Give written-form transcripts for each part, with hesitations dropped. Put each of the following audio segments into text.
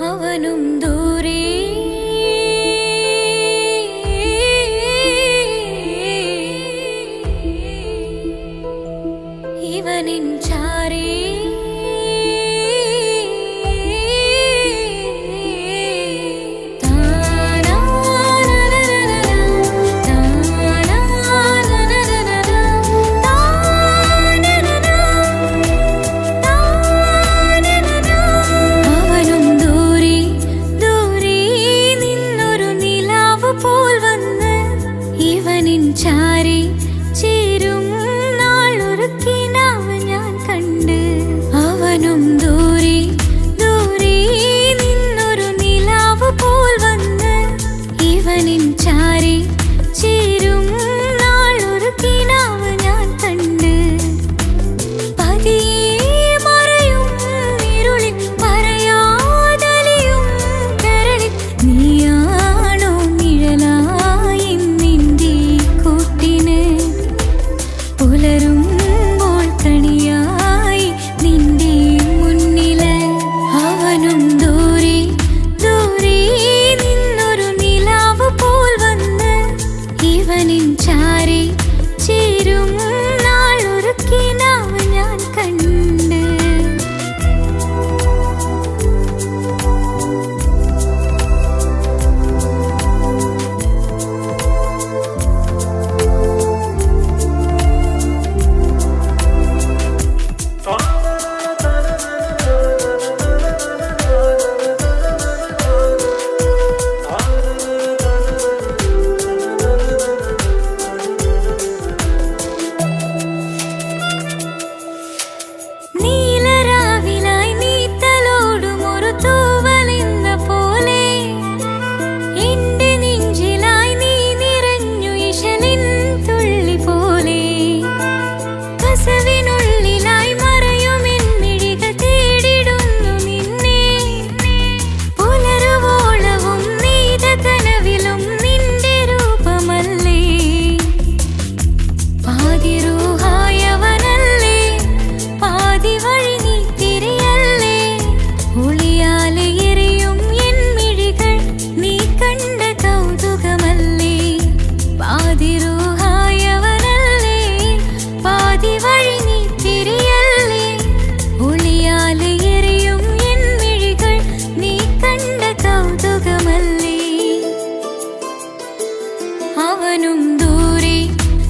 അവനും ദൂരെ ഇവനിൻ ചാരേ ചാരി ചേരും നാളൊരുക്കിനാവ് ഞാൻ കണ്ട് അവനും ദൂരെ ദൂരെ നിന്നൊരു നിലാവ് പോൽ വന്ന് ഇവനിൻ ചാരി ചേരും നാളൊരുക്കിനാവ് ഞാൻ കണ്ട് പതിയെ മറയും ഇരുളിൽ പറയാതലിയും കരളിൽ നീയാണോ നിഴലായി പുലരുമ്പോൾ കണിയായി നിന്റെ മുന്നില് അവനും ദൂരെ ദൂരെ നിന്നൊരു നിലാവ് പോൽ വന്ന് ഇവനിൻ ചാരി ചേരും നാളൊരുക്കിനാവ് ഞാൻ കണ്ട് അവനും ദൂരെ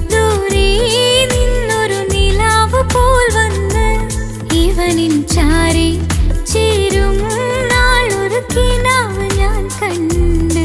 ദൂരെ നിന്നൊരു നിലാവ് പോൽ വന്ന് ഇവനിൻ ചാരി ചേരും നാളൊരുക്കിനാവ് ഞാൻ കണ്ട്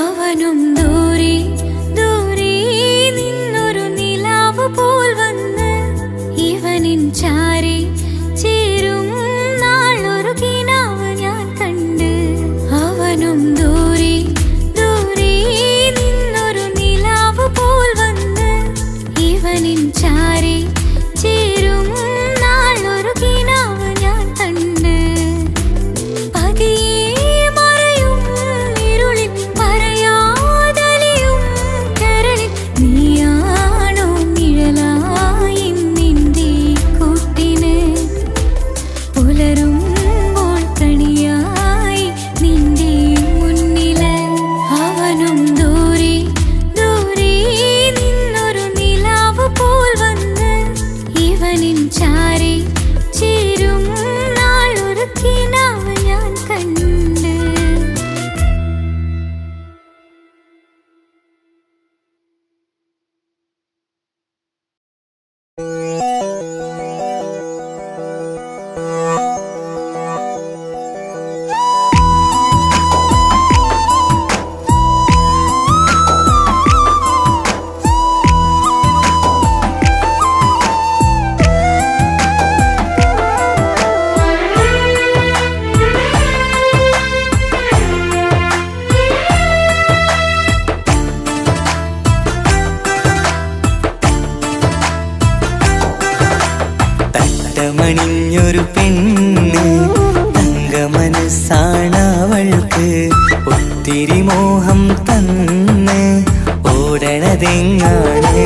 അവനും ദൂരെ ദൂരെ നിന്നൊരു നിലാവ് പോൽ വന്ന് ഇവനിൻ ചാരി ചേരും നാളൊരുക്കിനാവ് ഞാൻ കണ്ട് അവനും ദൂരെ ദൂരെ നിന്നൊരു നിലാവ് പോൽ വന്ന് ഇവനിൻ ചാരി ചേരും നാളൊരുക്കിനാവ് ഞാൻ കണ്ട് പതിയെ മറയും തങ്കമണിഞ്ഞൊരു പെണ്ണ് തങ്ക മനസ്സാണവൾക്ക് ഒത്തിരി മോഹം തന്ന് ഓടണതെങ്ങാണ്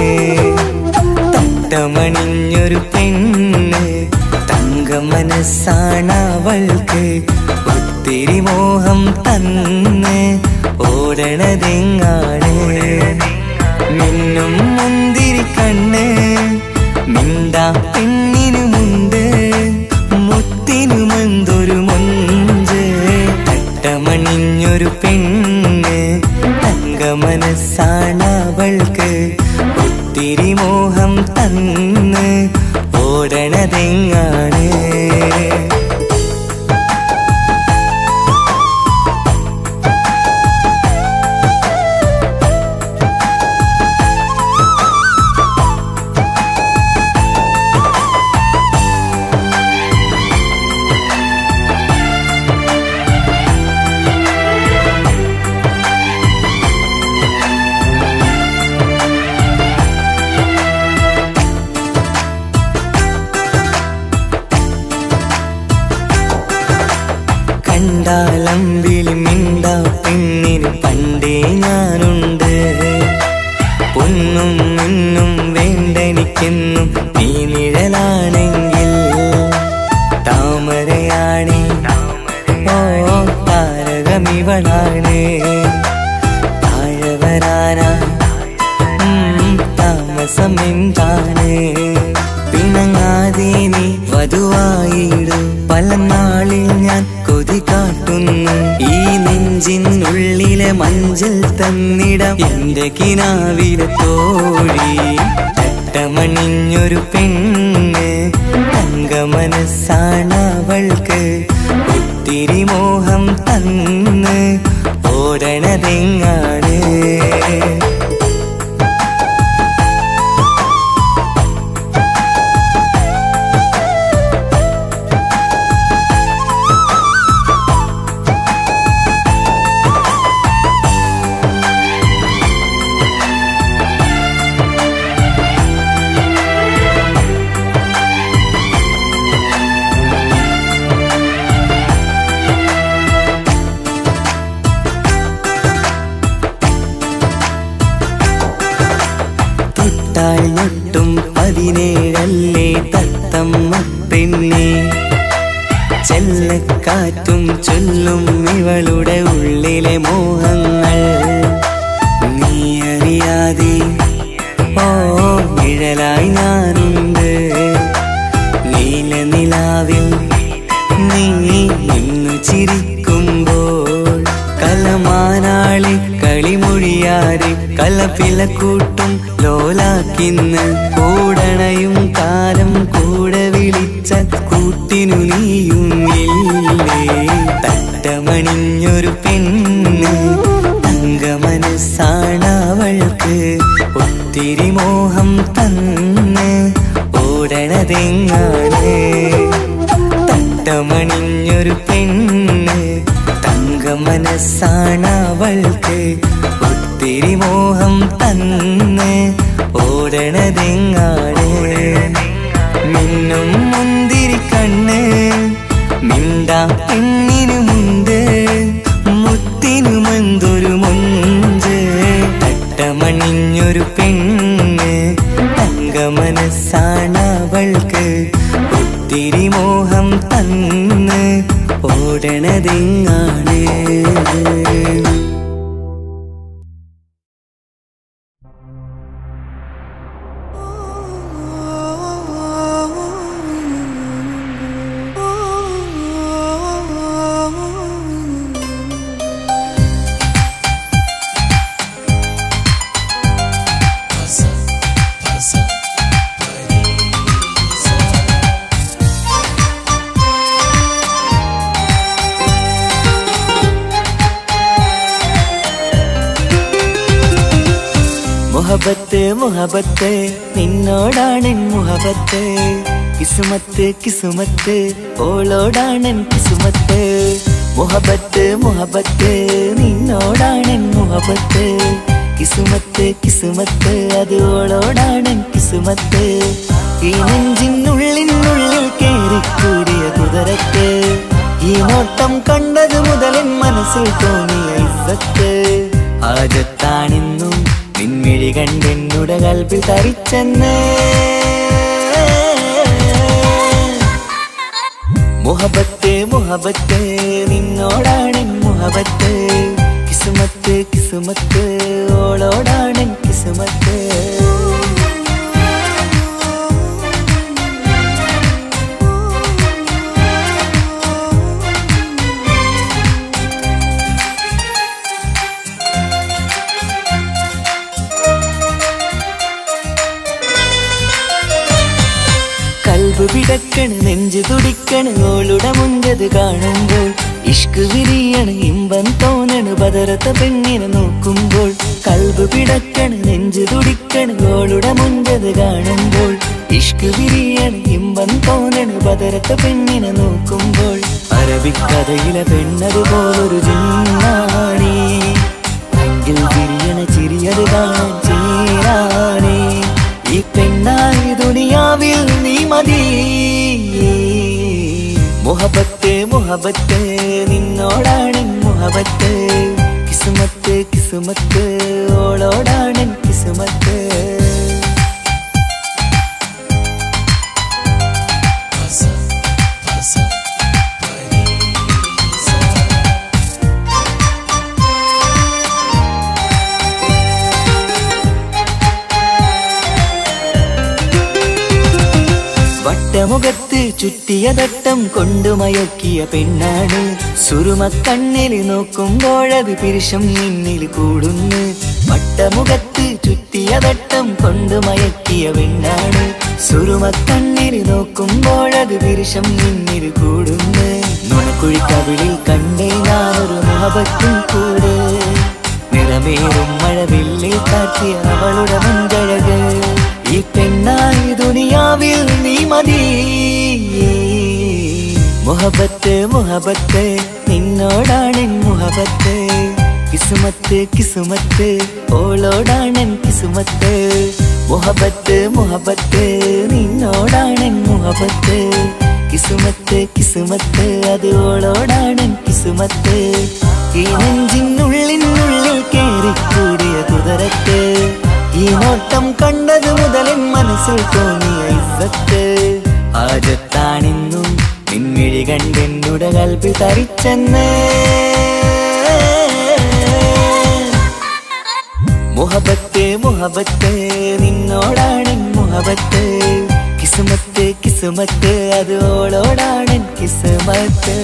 തട്ടമണിഞ്ഞൊരു പെണ്ണ് തങ്ക മനസ്സാണവൾക്ക് ഒത്തിരി മോഹം തന്ന് ഓടണതെങ്ങാണ് മിന്നും മുന്തിരി കണ്ണ് മിണ്ടാ പെണ്ണിനുമുണ്ട് മുത്തിനുമെന്തൊരു മൊഞ്ച് തട്ടമണിഞ്ഞൊരു പെണ്ണ് തങ്ക മനസ്സാണവൾക്ക് ഒത്തിരി മോഹം തന്ന് ഓടണതെങ്ങാണ് കണ്ടാലമ്പിളി മിണ്ടാ പെണ്ണിന് പണ്ടേ ഞാനുണ്ട് പൊന്നും മിന്നും വേണ്ടെനിക്കെന്നും നീ നിഴലാണെങ്കിൽ താമരയാണേ ഓ താരകമിവളാണ് താഴെ വരാനാ താമസം എന്താണ് പിണങ്ങാതെ നീ വധുവായിടും പല നാളിൽ ഞാൻ കൊതി കാട്ടുന്നു ഈ നെഞ്ചിനുള്ളിലെ മഞ്ചൽ തന്നിടം എന്റെ കിനാവിലെ തോഴി തട്ടമണിഞ്ഞൊരു പെണ്ണ് തങ്ക മനസ്സാണവൾക്ക് ഒത്തിരി മോഹം തന്ന് ഓടണതെങ്ങാണ് ൊട്ടും 17 തത്തമ്മ പെണ്ണെ ചെല്ലക്കാറ്റും ചൊല്ലും ഇവളുടെ ഉള്ളിലെ മോഹങ്ങൾ നീ അറിയാതെ ഓ നിഴലായി ഞാനുണ്ട് നീല നിലാവിൽ നീ ഇന്നു ചിരിക്കുമ്പോൾ കലമാനാളി കളിമൊഴിയാതെ കലപിലക്കൂട്ടും ലോലാക്കിന്ന് കൂടണയും കാലം കൂടെ വിളിച്ച കൂട്ടിനു നീയുമില്ലേ തട്ടമണിഞ്ഞൊരു പെണ്ണ് തങ്ക മനസ്സാണവൾക്ക് ഒത്തിരി മോഹം തന്ന് ഓടണതെങ്ങാണ് തട്ടമണിഞ്ഞൊരു പെണ്ണ് തങ്ക മനസ്സാണവൾക്ക് ഒത്തിരി മോഹം തന്ന് ഓടണതെങ്ങാണ് മിന്നും മുന്തിരി കണ്ണ് മിണ്ടാ പെണ്ണിനുമുണ്ട് മുത്തിനുമെന്തൊരു മൊഞ്ച് തട്ടമണിഞ്ഞൊരു പെണ്ണ് തങ്ക മനസ്സാണവൾക്ക് ഒത്തിരി മോഹം തന്ന് ഓടണതെങ്ങാണ് മുഹബത്ത് മുഹബത്ത് നിന്നോടാണെൻ മുഹബത്ത് കിസുമത്ത് കിസുമത്ത് ഓളോടാണെൻ കിസുമത്ത് മുഹബത്ത് മുഹബത്ത് നിന്നോടാണെൻ മുഹബത്ത് കിസുമത്ത് കിസുമത്ത് അത് ഓളോടാണെൻ കിസുമത്ത് ഈ നെഞ്ചിനുള്ളിനുള്ളിൽ കേറിക്കൂടി കുതിരക്ക് ഈ നോട്ടം കണ്ടത് മുതലൻ മനസ്സിൽ തോന്നിയ ഇസ്സത്ത് ആജത്താണിന്നും നിൻമിഴി കണ്ടെന്നുടെ കൽബിൽ തരിച്ചെന്ന് മുഹബത്ത് മുഹബത്ത് നിന്നോടാണെൻ മുഹബത്ത് കിസ്മത്ത് കിസ്മത്ത് ഓളോടാണെൻ കിസ്മത്ത് കൽബ് പിടക്കണ് നെഞ്ചു തുടിക്കണ് ഓളുടെ മുഞ്ചത് കാണുമ്പോൾ ഇഷ്ക് വിരിയണ് ഇമ്പം തോന്നണ് ബദറത്ത പെണ്ണിനെ നോക്കുമ്പോൾ കൽബ് പിടക്കണ് നെഞ്ചു തുടിക്കണ് ഓളുടെ മുഞ്ചത് കാണുമ്പോൾ ഇഷ്ക് വിരിയണ് ഇമ്പം തോന്നണ് ബദറത്ത പെണ്ണിനെ നോക്കുമ്പോൾ അറബിക്കഥയിലെ പെണ്ണത് പോലൊരു ജിന്നാണി എങ്കിൽ വിരിയണ ചിരിയത് കാണാൻ ചേരാണേ ഈ പെണ്ണായി ദുനിയാവിൽ നീ മതി മുഹബത്ത് മുഹബത്ത് നിന്നോടാണെൻ മുഹബത്ത് കിസ്മത്ത് കിസ്മത്ത് ഓളോടാണെൻ കിസ്മത്ത് വട്ടമുഖത്ത് ചുറ്റിയ തട്ടം കൊണ്ടു മയക്കിയ പെണ്ണാണ് സുറുമക്കണ്ണിൽ നോക്കുമ്പോഴത് പിരിശം നിന്നിൽ കൂടുന്നു വട്ടമുഖത്ത് ചുറ്റിയ തട്ടം കൊണ്ടു മയക്കിയ പെണ്ണാണ് സുറുമക്കണ്ണിൽ നോക്കുമ്പോഴത് പിരിശം നിന്നിൽ കൂടുന്നു നുണക്കുഴിക്കവിളിൽ കണ്ടേ ഞാനൊരു മുഹബത്തും കൂടെ നിറമേറും മഴവില്ലിൽ കാട്ടിയ അവളുടെ മുൻകഴക് ഈ പെണ്ണായി ദുനിയാവിൽ നീ മതി മുഹബത്ത് മുഹബത്ത് നിന്നോടാണെൻ മുഹബത്ത് കിസ്മത്ത് കിസ്മത്ത് ഓളോടാണെൻ കിസ്മത്ത് മുഹബത്ത് മുഹബത്ത് നിന്നോടാണെൻ മുഹബത്ത് കിസ്മത്ത് കിസ്മത്ത് അത് ഓളോടാണെൻ കിസ്മത്ത് ഈ നെഞ്ചിനുള്ളിനുള്ളിൽ കേറിക്കൂടിയ കുതിരക്ക് ഈ നോട്ടം കണ്ടത് മുതലൻ മനസ്സിൽ തോന്നിയ ഇസ്സത്ത് ആജത്താണിന്നും നിൻമിഴി കണ്ടെന്നുടെ കൽബിൽ തരിച്ചെന്ന് മുഹബത്ത് മുഹബത്ത് നിന്നോടാണെൻ മുഹബത്ത് കിസ്മത്ത് കിസ്മത്ത് അത് ഓളോടാണെൻ കിസ്മത്ത്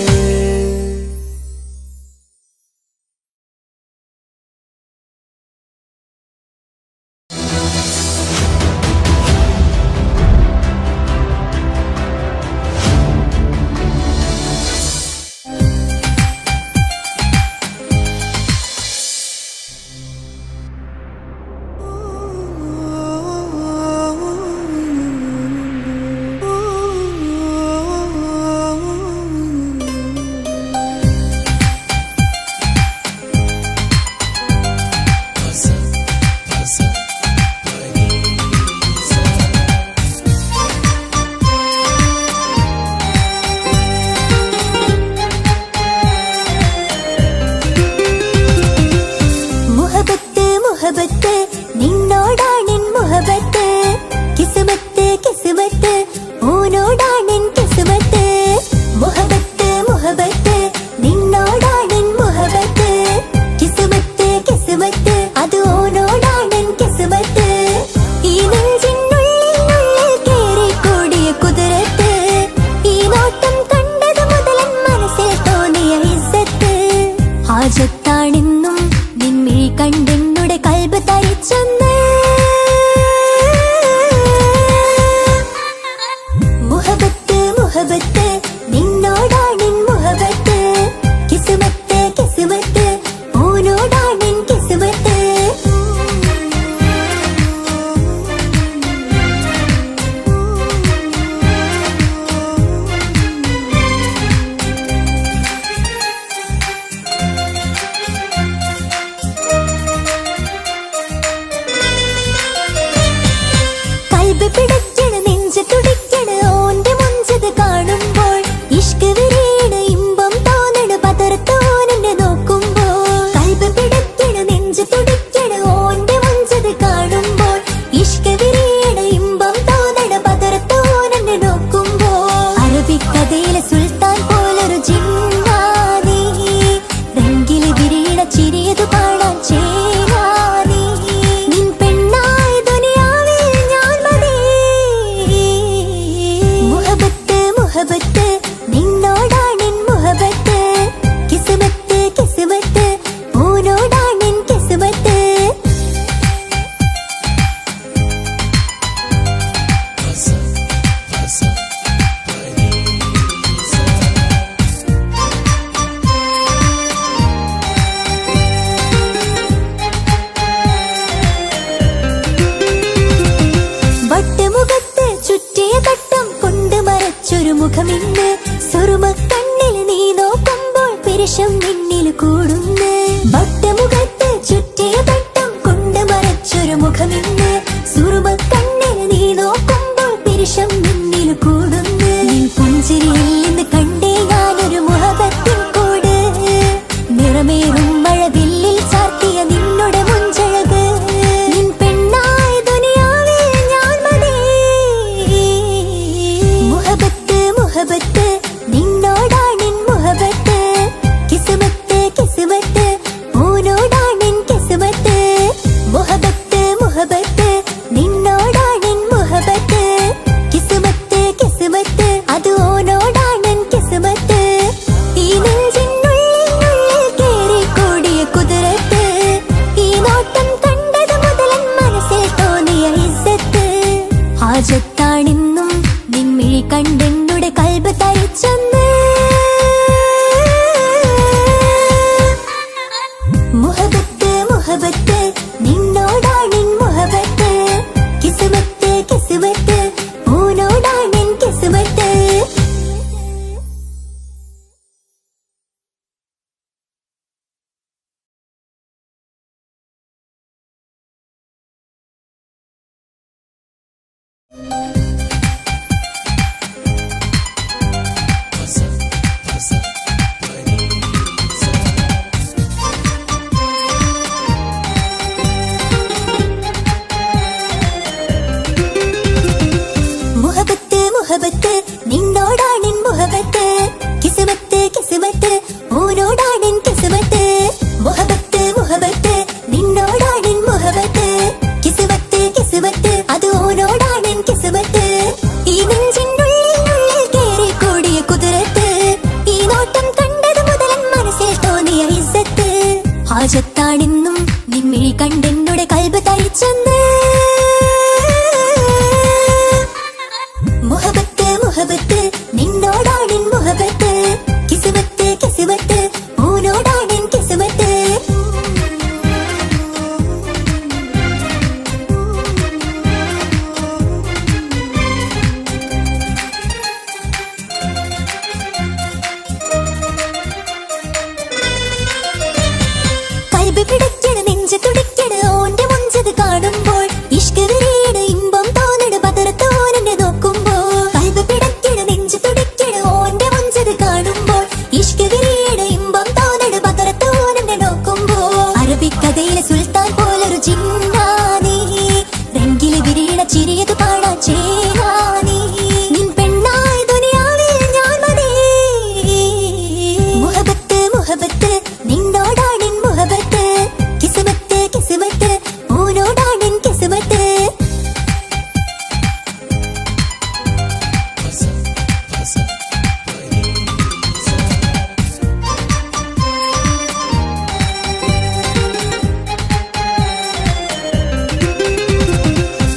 സുറുമക്കണ്ണിൽ നീ നോക്കുമ്പോൾ പിരിശം നിന്നിൽ കൂടുന്നു. വട്ടമുഖത്ത് ചുറ്റിയ പട്ടം കൊണ്ട് മറച്ചൊരു മുഖമിന്ന്. സുറുമക്കണ്ണിൽ നീ നോക്കുമ്പോൾ പിരിശം നിന്നിൽ കൂടുന്നു. നിൻ പുഞ്ചിരിയിൽ നിന്ന് കണ്ടേ ഞാനൊരു മുഹബത്തിൻ കൂട്. നിറമേറും മഴവില്ലിൽ ചാർത്തിയ നിന്നുടെ മുഞ്ചഴക്. നിൻ പെണ്ണായ ദുനിയാവിൽ ഞാൻ മതി. മുഹബത്ത് മുഹബത്ത് നിന്നോടാണെൻ മുഹബത്ത്. കിസ്മത്ത് കിസ്മത്ത് ഓനോടാണെൻ കിസ്മത്ത്. മുഹബത്ത് മുഹബത്ത് നിന്നോടാണെൻ മുഹബത്ത്. കിസ്മത്ത് കിസ്മത്ത് അത് ഓനോടാണെൻ കിസ്മത്ത്. ഈ നെഞ്ചിനുള്ളിൽ കേറിക്കൂടിയ കുതിരത്ത്. ഈ നോട്ടം കണ്ടത് മുതലൻ മനസ്സിൽ തോന്നിയ ഇസ്സത്ത്. ഹാജത്താണെന്നും നിൻമിഴി കണ്ടെന്നുടെ കൽബ് തരിച്ചെന്ന്. മുഹബത്ത് മുഹബത്ത് നിന്നോടാണെൻ മുഹബത്ത്. കിസ്മത്ത് കിസ്മത്ത് ഓനോടാണെൻ കിസ്മത്ത്. മുഹബത്ത് മുഹബത്ത് നിന്നോടാണെൻ മുഹബത്ത്. കിസ്മത്ത് കിസ്മത്ത് ഓനോടാണെൻ കിസ്മത്ത്. മുഹബത്ത് മുഹബത്ത് നിന്നോടാണെൻ മുഹബത്ത്. കിസ്മത്ത് കിസ്മത്ത് അത് ഓനോടാണെൻ കിസ്മത്ത്. ഈ നെഞ്ചിനുള്ളിൽ കേറിക്കൂടിയ കുതിരത്ത്. ഈ നോട്ടം കണ്ടത് മുതലൻ മനസ്സിൽ തോന്നിയ ഇസ്സത്ത്. ഹാജത്താണെന്നും നിൻമിഴി കണ്ടെന്നുടെ കൽബ് തരിച്ചെന്ന്. മുഹബത്ത് മുഹബത്ത് നിന്നോടാണെൻ മുഹബത്ത്. കിസ്മത്ത് കിസ്മത്ത് ഓനോടാണെൻ കിസ്മത്ത്. കൽബ് പിടിക്കണ് നെഞ്ച് തുടിക്കണ് ഓന്റെ മുഞ്ചത് കാണുമ്പോൾ. ഇഷ്ക് വിരിയണ് ഇമ്പം തോന്നണ് ബദറത്തോനെ നോക്കുമ്പോൾ. കൽബ് പിടിക്കണ് നെഞ്ച് തുടിക്കണ് ഓന്റെ മുഞ്ചത് കാണുമ്പോൾ. ഇഷ്ക് വിരിയണ് ഇമ്പം തോന്നണ് ബദറത്തോനെ നോക്കുമ്പോൾ. അറബിക്കഥയിലെ സുൽത്താൻ പോലൊരു ജിന്നാനി. രംഗില് വിരിയണ ചിരിയത് കാണാൻ ചേരാനി. നിൻ പെണ്ണായ ദുനിയാവിൽ ഞാൻ മതി. മുഹബത്ത് മുഹബത്ത് നിന്നോടാണെൻ മുഹബത്ത്. കിസ്മത്ത് കിസ്മത്ത് ഓനോടാണെൻ കിസ്മത്ത്.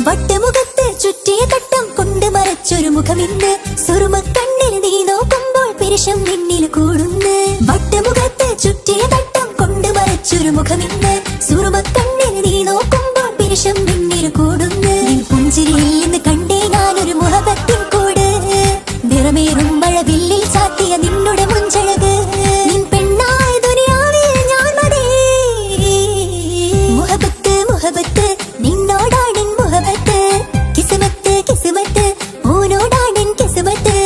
വട്ടമുഖത്ത് ചുറ്റിയ തട്ടം കൊണ്ട് മറച്ചൊരു മുഖമിന്ന്. സുറുമക്കണ്ണിൽ നീ നോക്കുമ്പോൾ പിരിശം നിന്നിൽ കൂടുന്നു. വട്ടമുഖത്ത് ചുറ്റിയ തട്ടം കൊണ്ട് മറച്ചൊരു മുഖമിന്ന്. സുറുമക്കണ്ണിൽ നീ നോക്കുമ്പോൾ പിരിശം നിന്നിൽ കൂടുന്നു. നിൻ പുഞ്ചിരിയിൽ നിന്ന് കണ്ടേ ഞാനൊരു മുഹബത്തിൻ കൂട്. നിറമേറും മഴവില്ലിൽ ചാത്തിയ നിന്നുടെ മുഞ്ചഴക്. നിൻ പെണ്ണായ ദുനിയാവിൽ ഞാൻ മതി. മുഹബത്ത് മുഹബത്ത് നിന്നോടാണെൻ മുഹബത്ത്. കിസ്മത്ത് കിസ്മത്ത് ഓനോടാണെൻ കിസ്മത്ത്.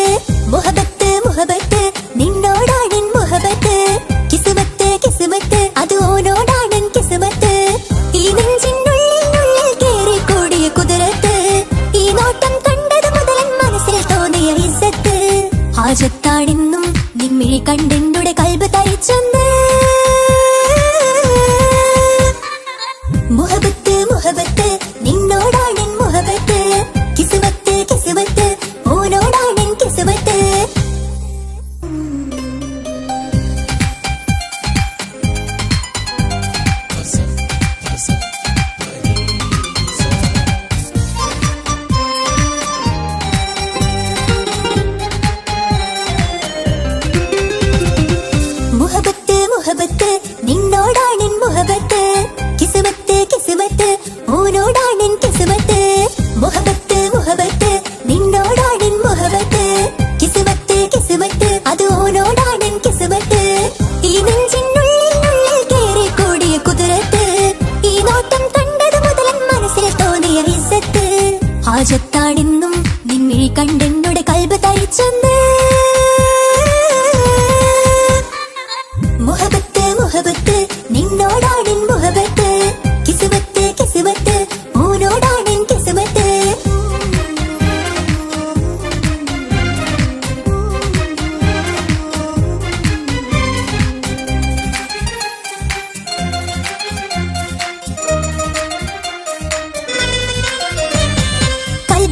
മുഹബത്ത് മുഹബത്ത് നിന്നോടാണെൻ മുഹബത്ത്. കിസ്മത്ത് കിസ്മത്ത് അത് ഓനോടാണെൻ കിസ്മത്ത്.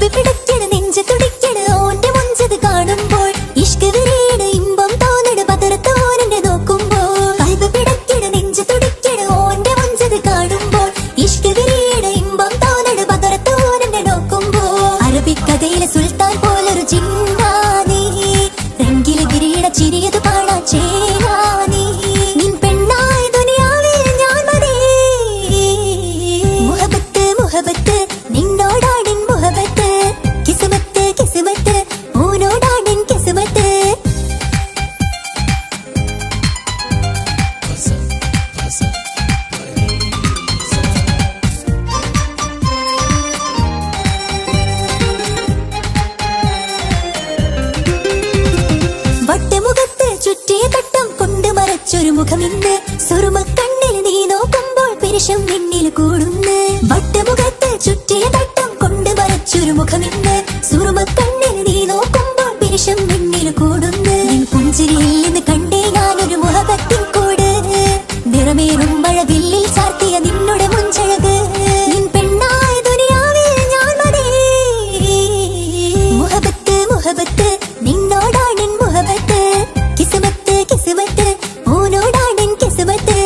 കൽബ് പിടയ്ക്കണ് നെഞ്ച് തുടിക്കണ് ഓന്റെ മുഞ്ചത് കാണുമ്പോൾ ഇഷ്ക് വിരിയണ് ഇമ്പം തോന്നണ് പതറത്തോനെ നോക്കുമ്പോൾ കൽബ് പിടയ്ക്കണ് നെഞ്ച് തുടിക്കണ് ഓന്റെ മുഞ്ചത് കാണുമ്പോൾ ഇഷ്ക് വിരിയണ് ഇമ്പം തോന്നണ് പതറത്തോനെ നോക്കുമ്പോൾ അറബിക്കഥയിലെ സുൽത്താൻ പോലൊരു ജിന്നാനി രംഗില് വിരിയണ ചിരിയത് കാണാൻ ചേരാനി നിൻ പെണ്ണായ ദുനിയാവിൽ ഞാൻ മതി മുഹബത്ത് മുഹബത്ത് നിന്നോടാണിൻ മുഹബത്ത് കിസ്മത്ത് കിസ്മത്ത് ഓനോടാണിൻ കിസ്മത്ത് വട്ടമുഖത്ത് ചുറ്റിയ തട്ടം കൊണ്ട് മറച്ചൊരു മുഖമിന്ന് സുറുമക്കണ്ണിൽ നീ നോക്കുമ്പോൾ പെരുഷം നിന്നിൽ കൂടുന്ന് വട്ടമുഖത്ത് ചുറ്റിയ തട്ടം കൊണ്ട് മറച്ചൊരു മുഖമിന്ന് സുറുമക്കണ്ണിൽ നീ നോക്കുമ്പോൾ പെരുഷം നിന്നിൽ കൂടുന്ന് നിൻ പുഞ്ചിരിയിൽ നിന്ന് കണ്ടേ ഞാനൊരു മുഹബത്തിൻ കൂട് നിറമേറും മഴവില്ലിൽ ചാർത്തിയ നിന്നുടെ മുഞ്ചഴക് നിൻ പെണ്ണായ ദുനിയാവിൽ ഞാൻ മതി മുഹബത്ത് മുഹബത്ത് നിന്നോടാണിൻ മുഹബത്ത് കിസ്മത്ത് കിസ്മത്ത് ഓനോടാണിൻ കിസ്മത്ത്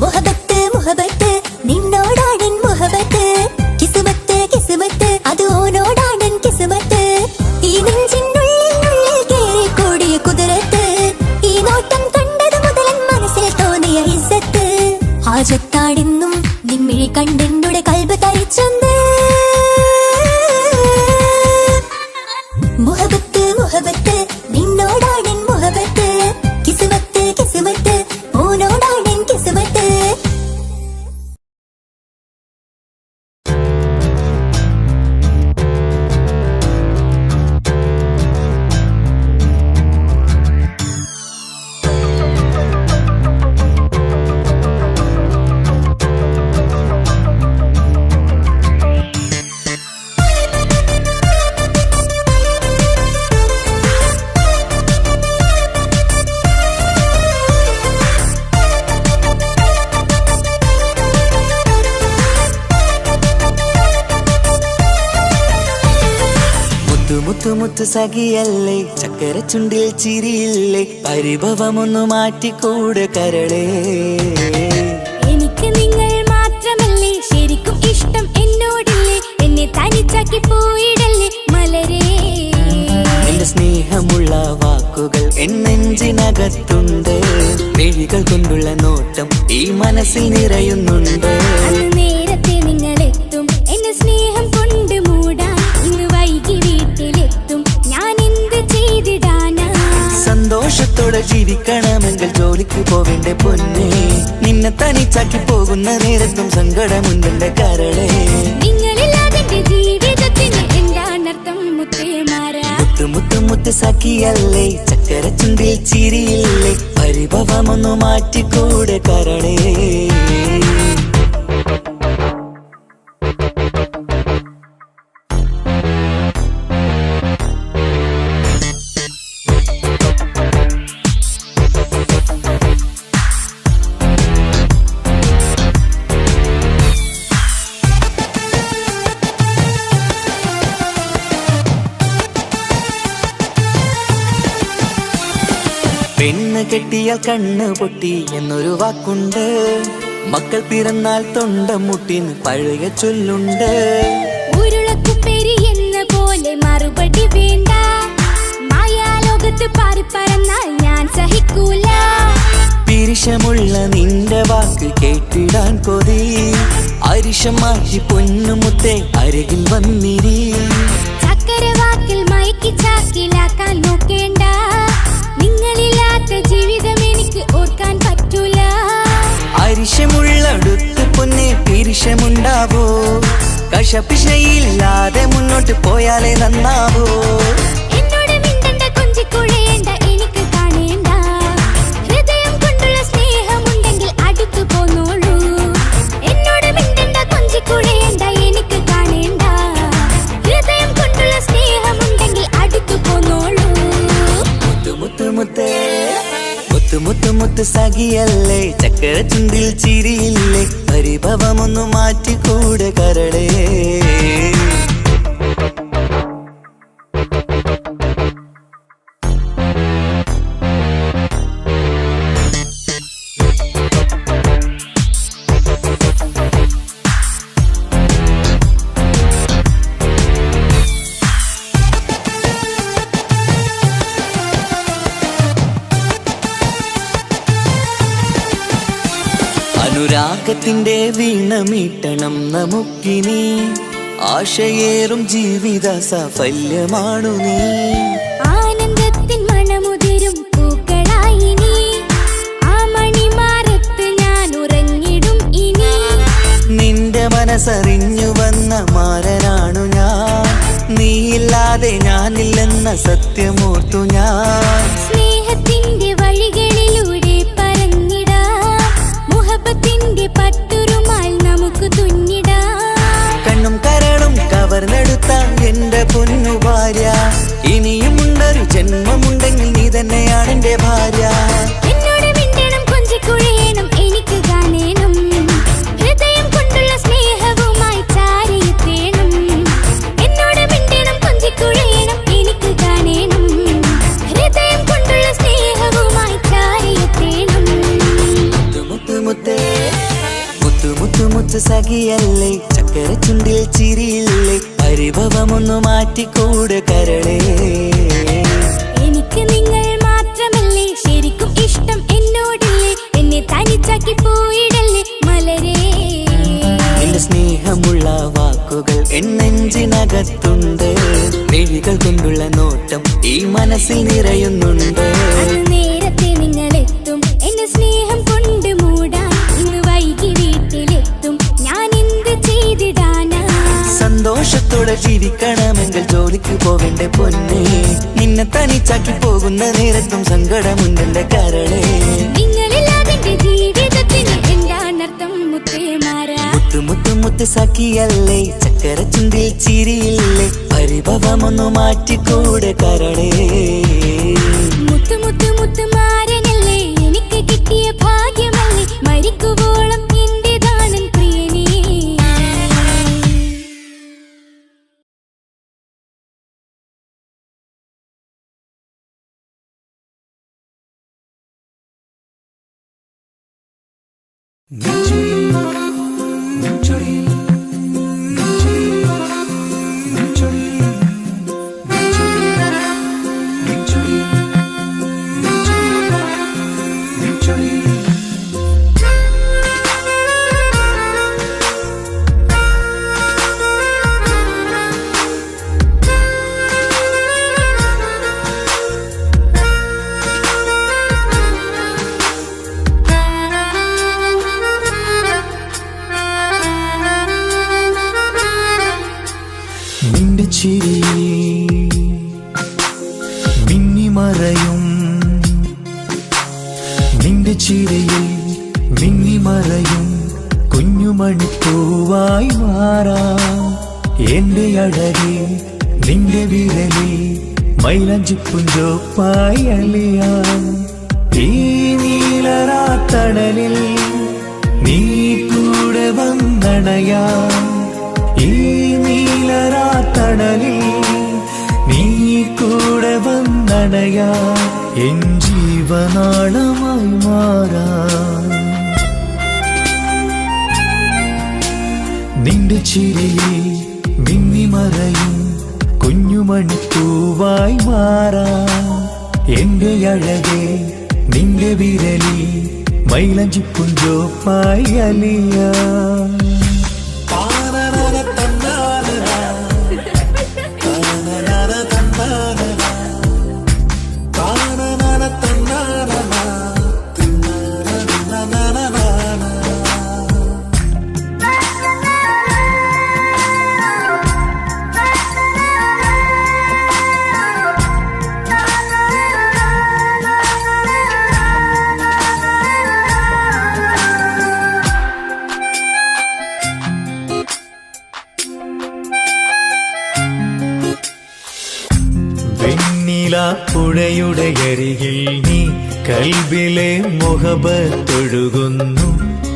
മുഹബത്ത് മുഹബത്ത് നിന്നോടാണിൻ മുഹബത്ത് കിസ്മത്ത് കിസ്മത്ത് അത് ഓനോടാണിൻ കിസ്മത്ത് ഈ നെഞ്ചിനുള്ളിൽ കേറി കൂടിയ കുതിരത്ത് ഈ നോട്ടം കണ്ടത് മുതൽ മനസ്സിൽ തോന്നിയ ഇസ്സത്ത് ഹാജത്താണെന്നും നിമ്മിഴി കണ്ടെന്നുടെ കൽബ് തരിച്ചെന്ന് മുഹബത്ത് മുഹബത്ത് നിന്നോടാണിൻ മുഹബത്ത് കിസ്മത്ത് കിസ്മത്ത് ഓനോടാണിൻ കിസ്മത്ത് മുത്തു മുത്തു സഖിയല്ലേ ചക്കര ചുണ്ടിൽ ചിരിയില്ലേ പരിഭവമൊന്നു മാറ്റിക്കൂടെ കരളേ എനിക്ക് നിങ്ങൾ മാത്രമല്ലേ ശരിക്കും ഇഷ്ടം എന്നോടില്ലേ എന്നെ തനിച്ചാക്കി പോയിടല്ലേ മലരേ എന്റെ സ്നേഹമുള്ള വാക്കുകൾ എന്നെഞ്ചിനകത്തുണ്ട് മിഴികൾ കൊണ്ടുള്ള നോട്ടം ഈ മനസ്സിൽ നിറയുന്നുണ്ട് അന്ന് നേരത്തെ നിങ്ങളെത്തും എന്നെ സ്നേഹം കൊണ്ട് മൂടാൻ ഇന്ന് വൈകി വീട്ടിലെത്തും ഞാൻ എന്ത് ചെയ്തിടാനാ സന്തോഷത്തോടെ ജീവിക്കണമെങ്കിൽ ജോലിക്ക് പോവേണ്ട പൊന്നേ നിന്നെ തനിച്ചാക്കി പോകുന്ന നേരത്തും സങ്കടമുണ്ടെന്റെ കരളേ നിങ്ങളില്ലാതെ എന്റെ ജീവിതത്തിന് എന്താണർത്ഥം മുത്തേമാരാ മുത്തു മുത്തു മുത്ത് സഖിയല്ലേ ചക്കര ചുണ്ടിൽ ചിരിയില്ലേ പരിഭവമൊന്നു മാറ്റിക്കൂടെ കരളേ പെണ്ണ് കെട്ടിയാൽ കണ്ണ് പൊട്ടി എന്നൊരു വാക്കുണ്ട് മക്കൾ പിറന്നാൽ തൊണ്ട മുട്ടിന് പഴയ ചൊല്ലുണ്ട് ഉരുളക്കുപ്പേരി എന്ന പോലെ മറുപടി വേണ്ട മായാലോകത്ത് പാറിപ്പറന്നാൽ ഞാൻ സഹിക്കൂല പിരിശമുള്ള നിന്റെ വാക്ക് കേട്ടിടാൻ കൊതി അരിശം മാറ്റി പൊന്നുമുത്തേ അരികിൽ വന്നിരി ചക്കരവാക്കിൽ മയക്കി ചാക്കിലാക്കാൻ നോക്കേണ്ട നിങ്ങളില്ലാത്ത ജീവിതം എനിക്ക് ഓർക്കാൻ പറ്റൂല അരിശമുള്ളടുത്ത് പൊന്നെ പിരിശമുണ്ടാവോ കശപിശയില്ലാതെ മുന്നോട്ട് പോയാലേ നന്നാവോ എന്നോട് മിണ്ടണ്ട കൊഞ്ചിക്കുഴയേണ്ട എനിക്ക് കാണേണ്ട ഹൃദയം കൊണ്ടുള്ള സ്നേഹമുണ്ടെങ്കിൽ അടുത്തു പോന്നോളൂ എന്നോട് മിണ്ടണ്ട കൊഞ്ചിക്കുഴയേണ്ട എനിക്ക് കാണേണ്ട ഹൃദയം കൊണ്ടുള്ള സ്നേഹമുണ്ടെങ്കിൽ അടുത്തു പോന്നോളൂ മുത്തു മുത്ത് മുത്ത് മുത്ത് മുത്ത് സഖിയല്ലേ ചക്കര ചുണ്ടിൽ ചിരിയില്ലേ പരിഭവമൊന്നു മാറ്റിക്കൂടെ കരളേ രാഗത്തിന്റെ വീണമീട്ടണം നമുക്കിനി ആശയേറും ജീവിത സാഫല്യമാണു നീ ആനന്ദത്തിൻ മണമുതിരും പൂക്കളായി നീ ആ മണിമാറത്ത് ഞാൻ ഉറങ്ങിടും ഇനി നിന്റെ മനസ്സറിഞ്ഞു വന്ന മാരനാണു ഞാൻ നീയില്ലാതെ ഞാനില്ലെന്ന സത്യമോർത്തു ഞാൻ സ്നേഹത്തിന്റെ വഴികളിലൂടെ പറന്നിടാം മുഹബത്തിന്റെ പട്ടുറുമാൽ നമുക്ക് തുന്നിടാം കണ്ണും കരളും കവർന്നെടുത്ത എന്റെ പൊന്നു ഭാര്യ ഇനിയുമുണ്ടൊരു ജന്മമുണ്ടെങ്കിൽ നീ തന്നെയാണ് എന്റെ ഭാര്യ എന്നോട് മിണ്ടണം കൊഞ്ചിക്കുഴയണം എനിക്ക് കാണേണം ഹൃദയം കൊണ്ടുള്ള സ്നേഹവുമായി ചാരിയെത്തേണം എന്നോട് മിണ്ടണം കൊഞ്ചിക്കുഴയണം എനിക്ക് കാണേണം ഹൃദയം കൊണ്ടുള്ള സ്നേഹവുമായി ചാരിയെത്തേണം മുത്തു മുത്തേ മുത്തു മുത്തു മുത്തു സഖിയല്ലേ ചക്കര ചുണ്ടിൽ ചിരിയില്ലേ പരിഭവമൊന്നു മാറ്റിക്കൂട് കരളേ എനിക്ക് നിങ്ങൾ മാത്രമല്ലേ ശരിക്കും ഇഷ്ടം എന്നോടില്ലേ എന്നെ തനിച്ചാക്കി പോയിടല്ലേ മലരേ നിന്റെ സ്നേഹമുള്ള വാക്കുകൾ എന്നെഞ്ചിനകത്തുണ്ട് മിഴികൾ കൊണ്ടുള്ള നോട്ടം ഈ മനസ്സിൽ നിറയുന്നുണ്ട് അന്ന് നേരത്തെ നിങ്ങളെത്തും എന്റെ സ്നേഹം കൊണ്ട് മൂടാൻ ഇന്ന് വൈകി വീട്ടിലെത്തും ഞാൻ എന്ത് ചെയ്തിടാനാ സന്തോഷത്തോടെ ജീവിക്കണമെങ്കിൽ ജോലിക്ക് പോവേണ്ട പൊന്നേ നിന്നെ തനിച്ചാക്കി പോകുന്ന നേരത്തും സങ്കടമുണ്ടെന്റെ കരളേ നിങ്ങളില്ലാതെ എന്റെ ജീവിതത്തിന് എന്താണർത്ഥം മുത്തേമാരാ മുത്തു മുത്തു മുത്ത് സഖിയല്ലേ ചക്കര ചുണ്ടിൽ ചിരിയില്ലേ പരിഭവമൊന്നു മാറ്റിക്കൂടെ കരളേ മുത്തു മുത്തു മുത്തു മാരനല്ലേ എനിക്ക് കിട്ടിയ ഭാഗ്യമല്ലേ മരിക്കുവോളം എന്റേതാണൻ പ്രിയനേ നിന്റെ ചിരി മിന്നിമറയും നിന്റെ ചിരിയിൽ മിന്നിമറയും കുഞ്ഞുമണിപ്പൂവായി മാറാം എന്റെ അഴകി നിന്റെ വിരലിൽ മൈലഞ്ചിപ്പുഞ്ചോപ്പായി അലിയാം ഈ നീലരാത്തണലിൽ നീ കൂടെ വന്നണയാം ഈ നീലരാത്തണലിൽ നീ കൂടെ വന്നണയാ എൻ ജീവനാളമായി മാറാം നിന്റെ ചിരിയിൽ മിന്നിമറയും കുഞ്ഞുമണിപ്പൂവായി മാറാം എന്റെ അഴകെ നിന്റെ വിരലിൽ മൈലഞ്ചിപ്പുഞ്ചോപ്പായി അലിയാം പുഴയുടെ അരികിൽ നീ കൽബിലെ മുഹബത്തൊഴുകുന്നു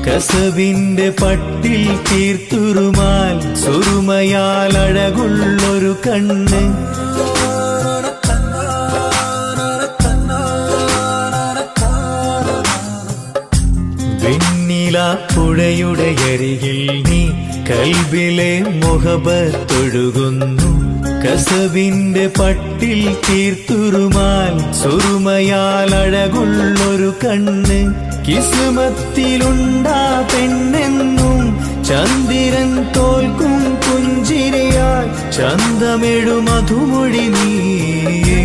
കസവിന്റെ പട്ടിൽ തീർത്തുറുമാൽ സുറുമയാൽ അഴകുള്ളൊരു കണ്ണ് വെണ്ണില പുഴയുടെ അരികിൽ നീ കൽബിലെ മുഹബത്തൊഴുകുന്നു കസവിന്റെ പട്ടിൽ തീർത്തുറുമാൽ സുറുമയാൽ അഴകുള്ളൊരു കണ്ണ് കിസ്മത്തിലുണ്ടാ പെണ്ണെന്നും ചന്ദ്രൻ തോൽക്കും പുഞ്ചിരിയാൽ ചന്തമെഴു മധുമൊഴി നീയേ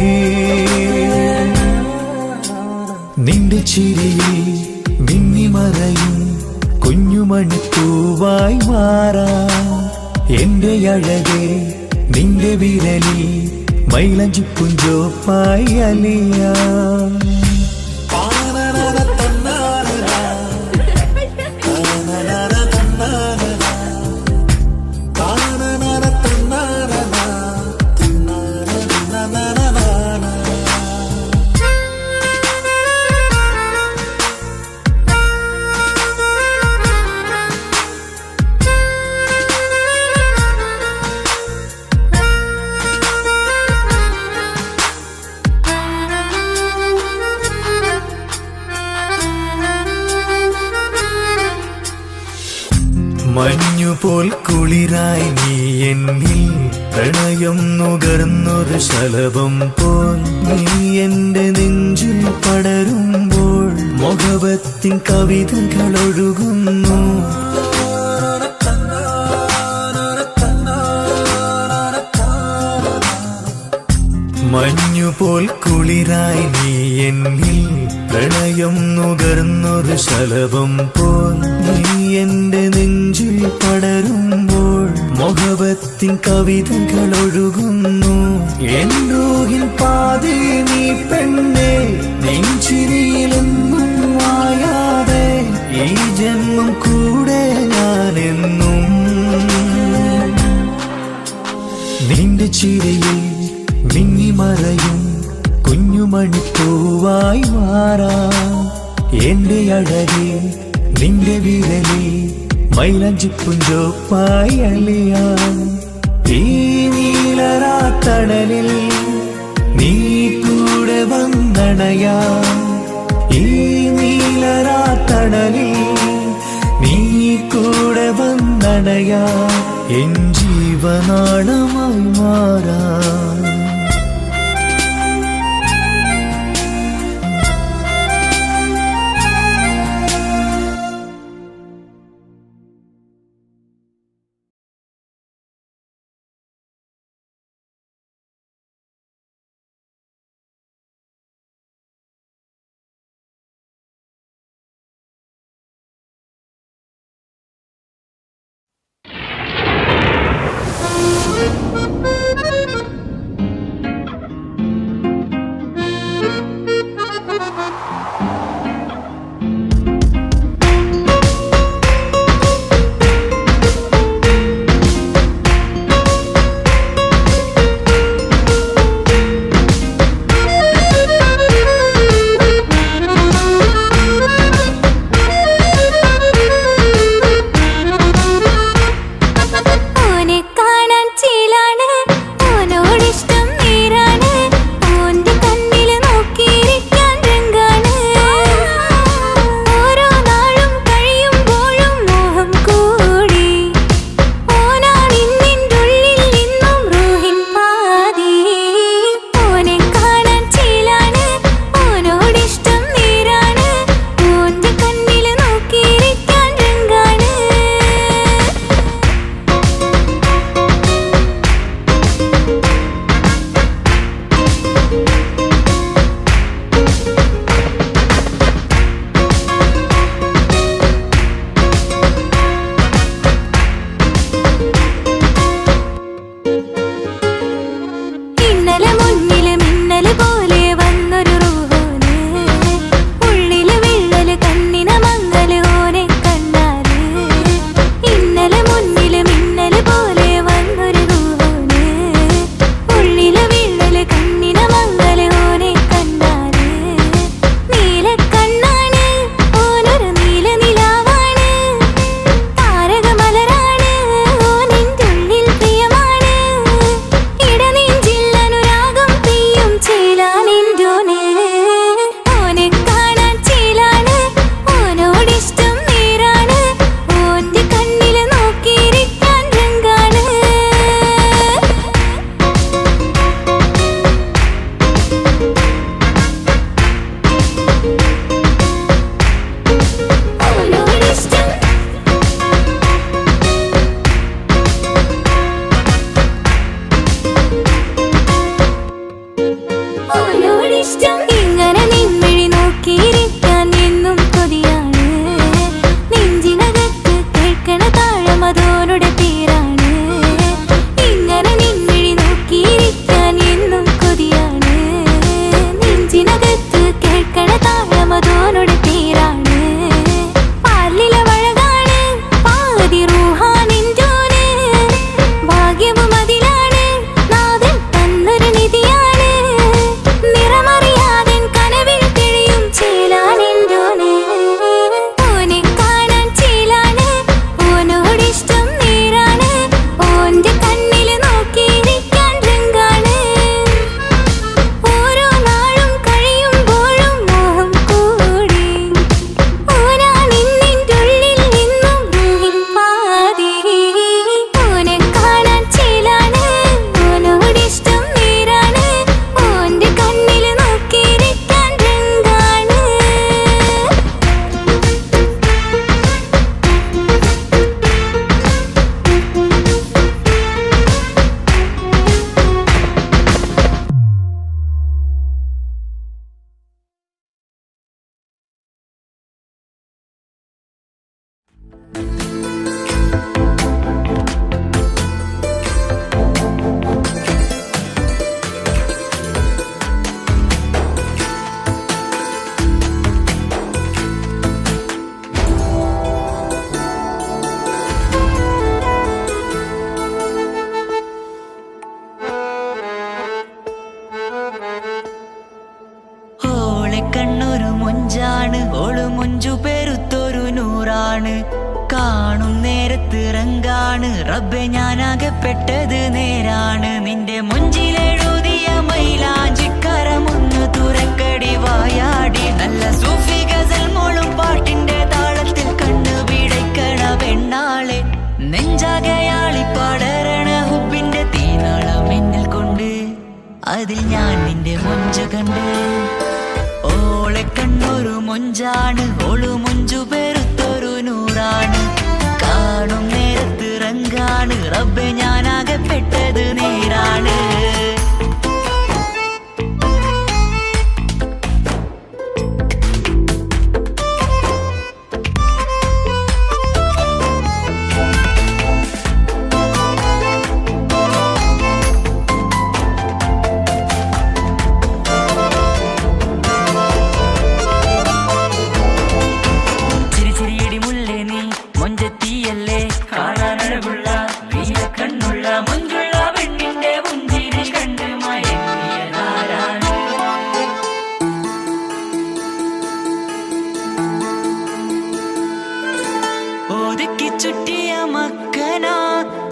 നിന്റെ ചിരിയിൽ മിന്നിമറയും കുഞ്ഞുമണിപ്പൂവായി മാറാം എന്റെ അഴകേ നിന്റെ വിരലിൽ മൈലഞ്ചിപ്പുഞ്ചോപ്പായി അലിയാം മഞ്ഞുപോൽ കുളിരായി നീ എന്നിൽ പ്രണയം നുകർന്നൊരു ശലഭം പോൽ നീ എന്റെ നെഞ്ചിൽ പടരുമ്പോൾ മുഖവത്തിൻ കവിതകൾ ഒഴുകുന്നു മഞ്ഞുപോൽ കുളിരായി നീ എന്നിൽ പ്രണയം നുകർന്നൊരു ശലഭം പോൽ നീ എന്റെ നെഞ്ചിൽ പടരുമ്പോൾ മുഖവത്തിൻ കവിതകൾ ഒഴുകുന്നു എൻ റൂഹിൻ പാതി നീ പെണ്ണേ നെഞ്ചിരിയിലെന്നും മായാതെ ഈ ജന്മം കൂടെ ഞാനെന്നും നിന്റെ ചിരിയിൽ മിന്നിമറയും കുഞ്ഞുമണിപ്പൂവായി മാറാം എന്റെ അഴകേ നിന്റെ വിരലിൽ മൈലഞ്ചിപ്പുഞ്ചോപ്പായി അലിയാം ഈ നീലരാത്തണലിൽ നീ കൂടെ വന്നണയാം ഈ നീലരാത്തണലിൽ നീ കൂടെ വന്നണയാം എൻ ജീവനാളമായി മാറാം നേരത്ത് റങ്കാണ് റബ്ബെ ഞാനാകപ്പെട്ടത് നേരാണ് നിന്റെ മുഞ്ചിലെഴുതിയ മൈലാഞ്ചിക്കരമൊന്ന് തുറക്കടി വായാടി നല്ല സൂഫി ഗസൽ മോളും പാട്ടിന്റെ താളത്തിൽ കണ്ണു പിടയ്ക്കണ പെണ്ണാളെ നെഞ്ചാകയാളി പാടരണ ഹുബിന്റെ തീനാളം എന്നിൽ കൊണ്ട് അതിൽ ഞാൻ നിന്റെ മൊഞ്ചു കണ്ട് ഓളെ കണ്ണൊരു മൊഞ്ചാണ് ഓളു മൊഞ്ചു പെരുത്തൊരു നൂറാണ് കാണും നേരത്ത് റങ്കാണ് റബ്ബെ ഞാനാകപ്പെട്ടത് നേരാണ് ചുറ്റിയ മക്കനാ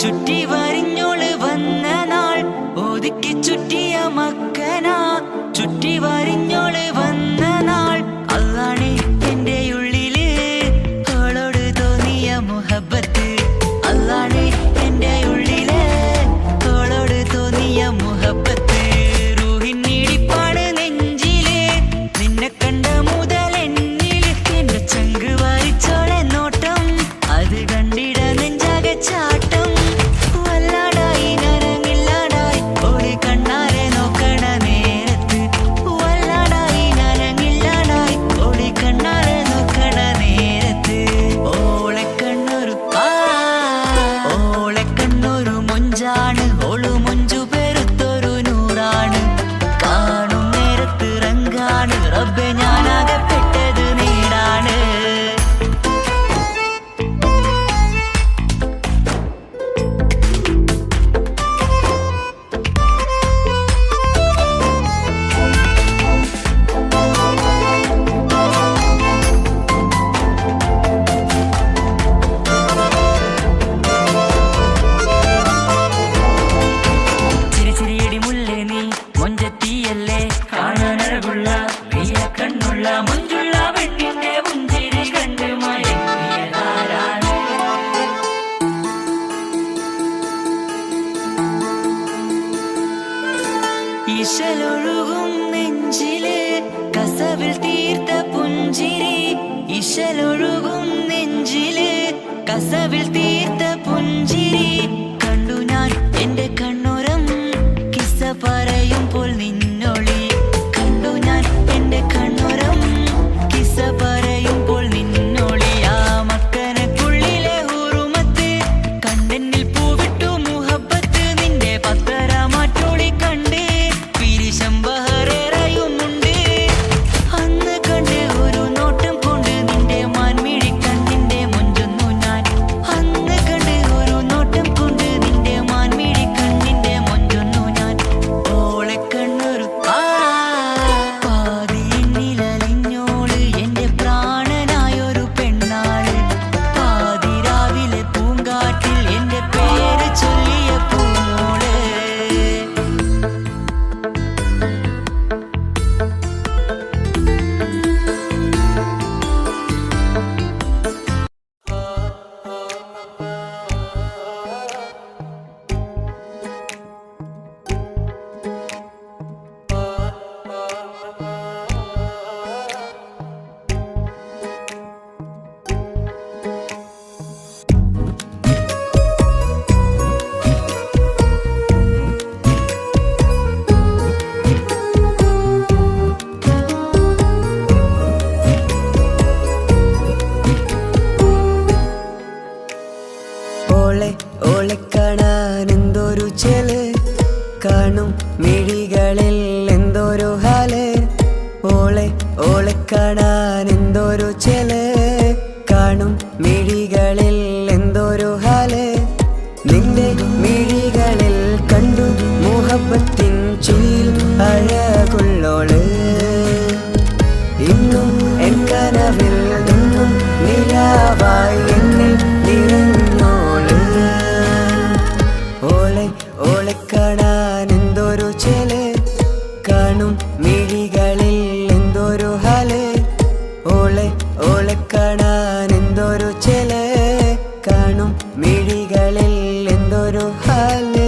ചുറ്റി വരിഞ്ഞോള് വന്ന നാൾ ഒതുക്കി ചുറ്റിയ മക്കനാ ചുറ്റി വരിഞ്ഞോള് വന്ന നാൾ അതാണ് എന്റെ ഉള്ളില് അവളോട് തോന്നിയ മുഹബത്ത് അതാണ് എന്റെ ഉള്ളില് അവളോട് തോന്നിയ മുഹബത്ത് റൂഹിന്നിടിപ്പാണ് നെഞ്ചില് നിന്നെ കണ്ട മുതൽ എന്നില് എന്റെ ചങ്ക് വായിച്ചോളെ നോട്ടം അത് കണ്ടിട നെഞ്ചാകെ ചാട്ടം വല്ലാടായി നരങ്ങില്ലാടായി ഓടി കണ്ണാരെ നോക്കണ നേരത്ത് വല്ലാടായി നരങ്ങില്ലാടായി ഓടി കണ്ണാരെ നോക്കണ നേരത്ത് ഓളെ കണ്ണൊരു മൊഞ്ചാണ് ഓളു മൊഞ്ചു പെരുത്തൊരു നൂറാണ് കാണും നേരത്ത് റങ്കാണ് റബ്ബെ ഞാനാകപ്പെട്ടത് നേരാണ് ഇശലൊഴുകും നെഞ്ചില് കസവിൽ തീർത്ത പുഞ്ചിരി ഇശലൊഴുകും നെഞ്ചില് കസവിൽ തീർത്ത പുഞ്ചിരി കണ്ടു ഞാൻ എന്റെ കണ്ണുരം കിസ്സ പറയുമ്പോൾ നിന്നൊളി കണ്ടു ഞാൻ എന്റെ കണ്ണുരം കിസ്സ പറയുമ്പോൾ നിന്നൊളി ആ മക്കനക്കുള്ളിലെ ഹുറുമത്ത് കണ്ടെന്നിൽ പൂവിട്ടു മുഹബത്ത് നിന്റെ പത്തര മാറ്റോളി കണ്ട് പിരിശമ്പഹറേറയുമുണ്ട് അന്ന് കണ്ട് ഒരു നോട്ടം കൊണ്ട് നിന്റെ മാൻമിഴി കണ്ണിന്റെ മൊഞ്ചൊന്നു ഞാൻ അന്ന് കണ്ട് ഒരു നോട്ടം കൊണ്ട് നിന്റെ മാൻമിഴി കണ്ണിന്റെ മൊഞ്ചൊന്നു ഞാൻ ഓളെ കണ്ണൊരു പാതിയിന്നിലലിഞ്ഞോള് എന്റെ പ്രാണനായൊരു പെണ്ണാള് പാതിരാവിലെ പൂങ്കാറ്റിൽ എന്റെ പേര് ചൊല്ലിയ പൂമോള് ഓളെ കാണാൻ എന്തൊരു ചെല് കാണും മിഴികളിൽ എന്തൊരു ഹാല് ഓളെ കാണാൻ എന്തൊരു ചെല് കാണും മിഴികളിൽ എന്തൊരു ഹാല് നിന്റെ മിഴികളിൽ കണ്ടു മുഹബത്തിൻ ചുയിൽ അഴകുള്ളോള് ഇന്നും എൻ കനവിൽ നിന്നും നിലാവായി എന്നിൽ നിറഞ്ഞോ കാണും മിഴികളിൽ എന്തൊരു ഹാല്.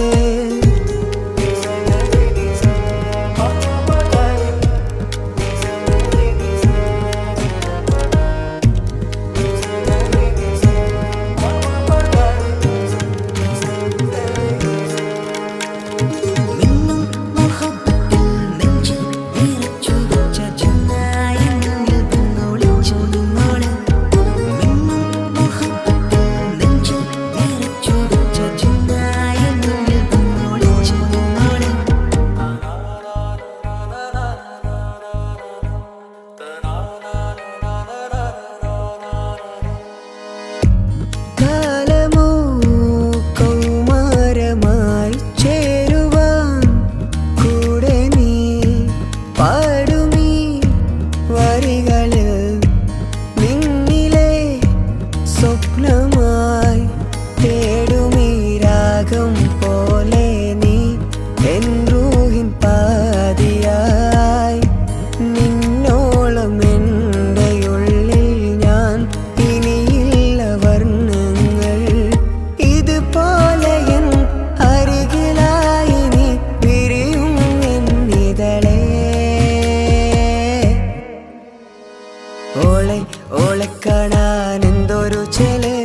ഓളെ കാണാൻ എന്തൊരു ചെല്,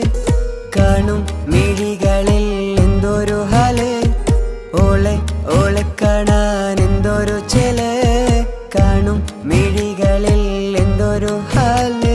കാണും മിഴികളിൽ എന്തൊരു ഹാല്. ഓളെ കാണാൻ എന്തൊരു ചെല്, കാണും മിഴികളിൽ എന്തൊരു ഹാല്.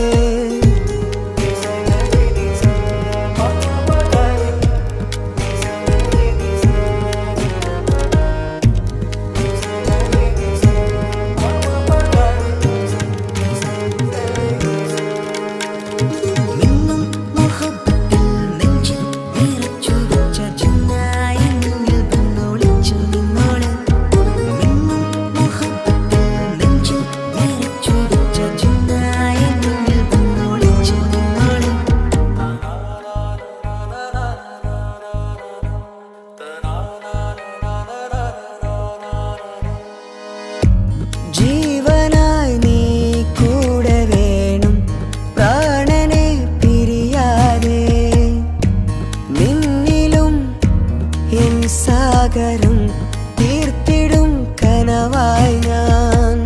ജീവനായി നീ കൂടെ വേണം, പ്രാണനെ പിരിയാതെ. നിന്നിലും എൻ സാഗരം തീർത്തിടും കനവായി ഞാൻ.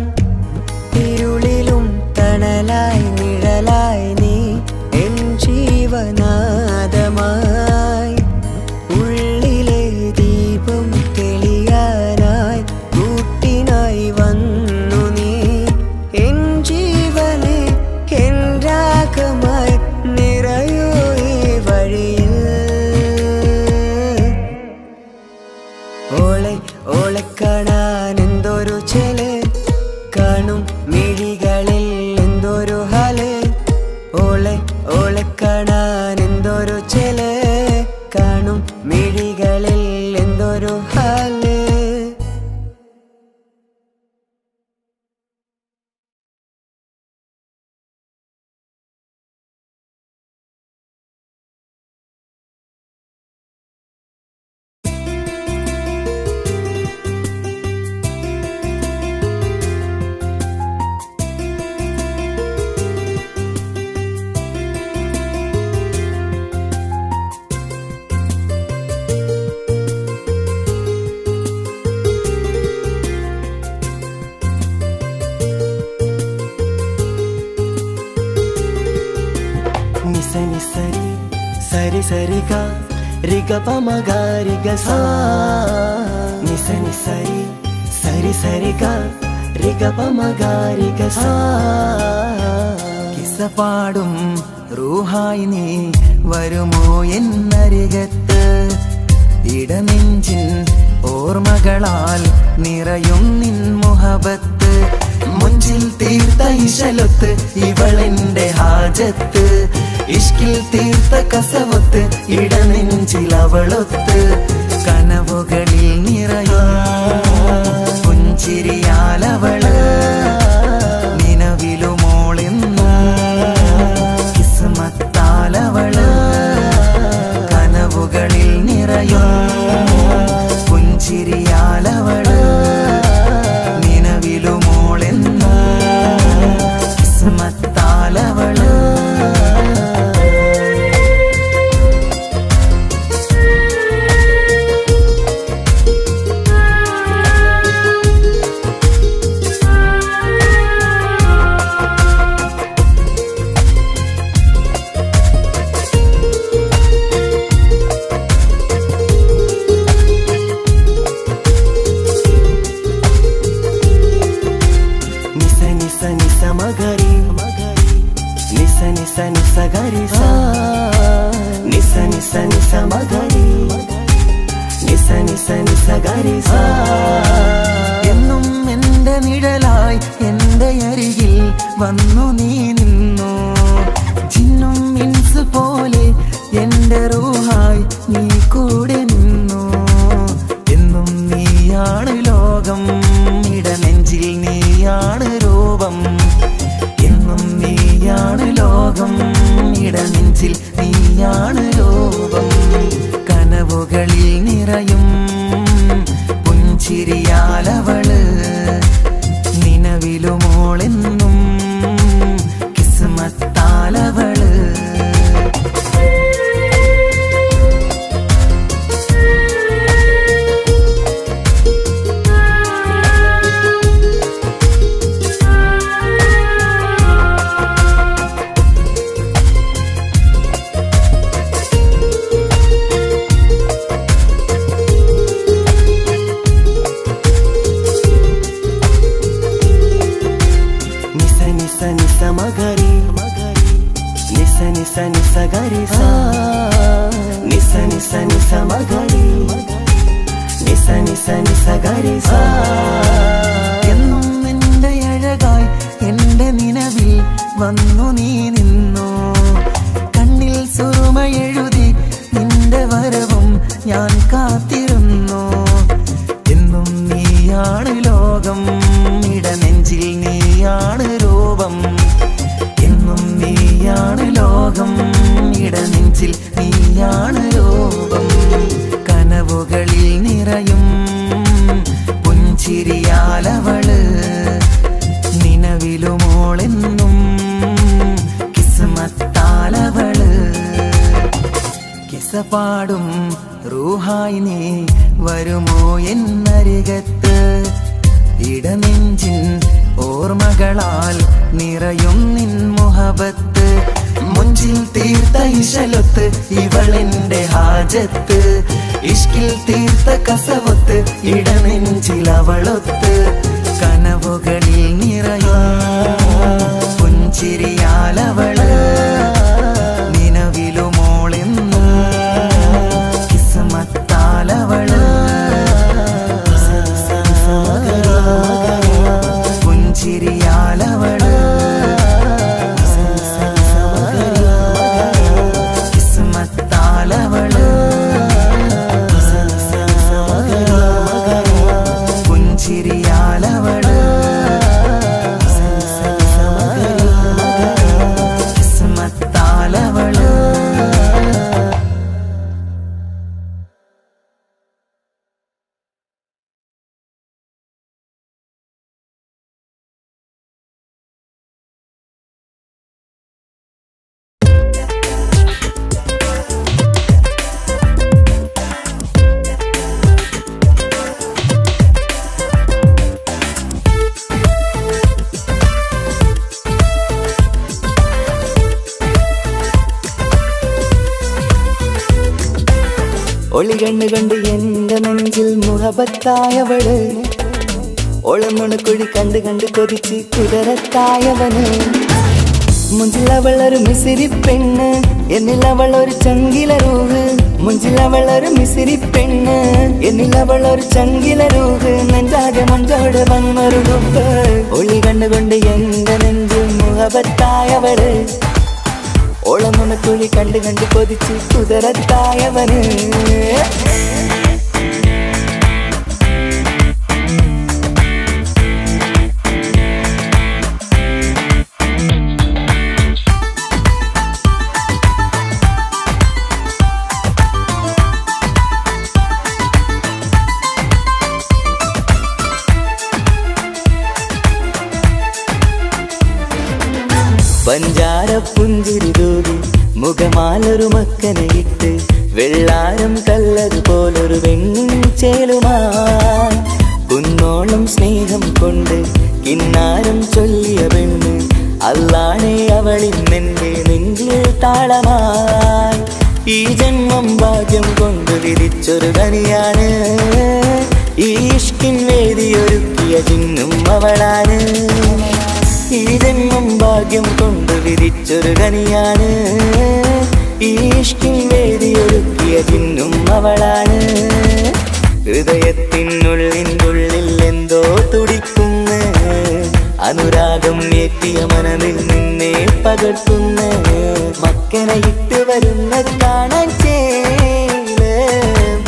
ഇരുളിലും തണലായി നിഴലായി നീ എൻ ജീവനാദമായി. ഉള്ളിലെ ദീപം തെളിയാനായി കൂട്ടിനായി വന്നു നീ. എൻ ജീവനെ എൻ രാഗമായി നിറയൂ ഈ വഴിയിൽ. ഓളെ കാണാൻ എന്തൊരു ചെല്, കാണും മിഴികളിൽ എന്തൊരു ഹാല്. ഓളെ കാണാൻ എന്തൊരു ചെല്, കാണും മിഴികളിൽ എന്തൊരു ഹാല്. నిసని సరి సరి సరిగా రిగ పమగ రిగ సా. నిసని సరి సరి సరిగా రిగ పమగ రిగ సా. കിസ്സ പാടും റൂഹായി നീ വരുമോ എന്നരികത്ത്. ഇടനെഞ്ചിൻ ഓർമ്മകളാൽ നിറയും നിൻ മുഹബത്ത്. മുഞ്ചിൽ തീർത്ത ഇശലൊത്ത് ഇവളെന്റെ ഹാജത്ത്. ഇഷ്കിൽ തീർത്ത കസവത്ത് ഇടനെഞ്ചിലവളൊത്ത്. കനവുകളിൽ നിറയും പുഞ്ചിരിയാലവള്. നിലവിലുമോളെന്നു കിസ്മത്താലവള്. കനവുകളിൽ നിറയും പുഞ്ചിരിയാലവള്. നിലവിലുമോളെന്നു കിസ്മത്താലവള്. മഗരി നിസ നിസ നിസ ഗരി സ. എന്നും എൻ്റെ നിഴലായി എൻ്റെ അരികിൽ വന്നു നീ നിന്നു. ജിന്നും ഇൻസ് പോലെ എൻ്റെ റൂഹായി നീ കൂടെ നിന്നു. എന്നും നീയാണ് ലോകം, ഇടനെഞ്ചിൽ നീയാണ് രൂപം. എന്നും നീയാണ് ലോകം, ഇടനെഞ്ചിൽ നീയാണ് രൂപം. കനവുകളിൽ നിറയും പുഞ്ചിരിയാലവള്, നിലവിലുമോളെന്നും കിസ്മത്താലവള്. മഗരി നിസ നിസ നിസ ഗരി സ. നിസ നിസ നിസ മഗരി നിസ നിസ നിസ ഗരി സ. എന്നും എൻ്റെ അഴകായി എൻ്റെ നിലവിൽ വന്നു നീ നിന്നു. കണ്ണിൽ സുറുമയെഴുതി നിന്റെ വരവും ഞാൻ കാത്തിരുന്നു. എന്നും നീയാണ് ലോകം, ഇടനെഞ്ചിൽ നീയാണ് രൂപം. എന്നും നീയാണ് ലോകം, ഇടനെഞ്ചിൽ നീയാണ് രൂപം. കനവുകളിൽ നിറയും പുഞ്ചിരിയാലവള്, നിലവിലുമോളെന്നും കിസ്മത്താലവള്. കിസപാടും റൂഹായി നീ വരുമോ എന്നരികത്ത്. ഇടനെഞ്ചിൻ ഓർമ്മകളാൽ നിറയും നിൻ മുഹബത്ത്. മുഞ്ചിൽ തീർത്ത ഇശലൊത്ത് ഇവളെന്റെ ഹാജത്ത്. ഇഷ്കിൽ തീർത്ത കസവൊത്ത് ഇടനെഞ്ചിൽ അവളൊത്ത്. കനവുകളിൽ നിറയും പുഞ്ചിരിയാലവള്, നിലവിലുമോളെന്നും കിസ്മത്താലവള്. പുഞ്ചിരിയാലവള്, കിസ്മത്താലവള്. പുഞ്ചിരിയാലവള്, കിസ്മത്താലവള്. ഒളി കണ്ണു കണ്ട് എൻ്റെ നെഞ്ചിൽ മുഹബത്തായവള്. ഒളമുണക്കുഴി കണ്ട് കണ്ട് കൊതിച്ച് കുതിരത്തായവന്. മുഞ്ചിലവളൊരു മിസിരി പെണ്ണ്, എന്നിലവളൊരു ചങ്കില രൂഹ്. മുഞ്ചിലവളൊരു മിസിരി പെണ്ണ്, എന്നിലവളൊരു ചങ്കില രൂഹ്. നെഞ്ചാകെ മഞ്ചോട് വന്നൊരു ലുക്ക്. ഒളി കണ്ണുകൊണ്ട് എൻ്റെ നെഞ്ചിൽ മുഹബത്തായവള്. ഓളമുണക്കുഴി കണ്ട് കണ്ട് കൊതിച്ച് കുതിരത്തായവന്. പഞ്ചാര പുഞ്ചിരി തൂകി മുഖമാലൊരു മക്കനയിട്ട്. വെള്ളാരം കല്ലതുപോലൊരു വെണ്ണിൻ ചേലുമായി. കുന്നോളം സ്നേഹം കൊണ്ട് കിന്നാരം ചൊല്ലിയ പെണ്ണ്. അല്ലാണേ അവളിന്നെന്റെ നെഞ്ചിൽ താളമായി. ഈ ജന്മം ഭാഗ്യം കൊണ്ട് വിരിച്ചൊരു കനിയാണ്. ഈ ഇഷ്കിൻ വേദിയൊരുക്കിയ ജിന്നും അവളാണ്. ഈ ജന്മം ഭാഗ്യം കൊണ്ട് വിരിച്ചൊരു കനിയാണ്. ഈ ഇഷ്കിൻ വേദിയൊരുക്കിയ മാറ്റിയ ജിന്നും അവളാണ്. ഹൃദയത്തിനുള്ളിൽ എന്തോ തുടിക്കുന്നു, അനുരാഗം ഏറ്റിയ മനമിൽ നിന്നെ പകർത്തുന്നു. മക്കനെ ഇട്ട് വരുന്നത് കാണാൻ ചേല്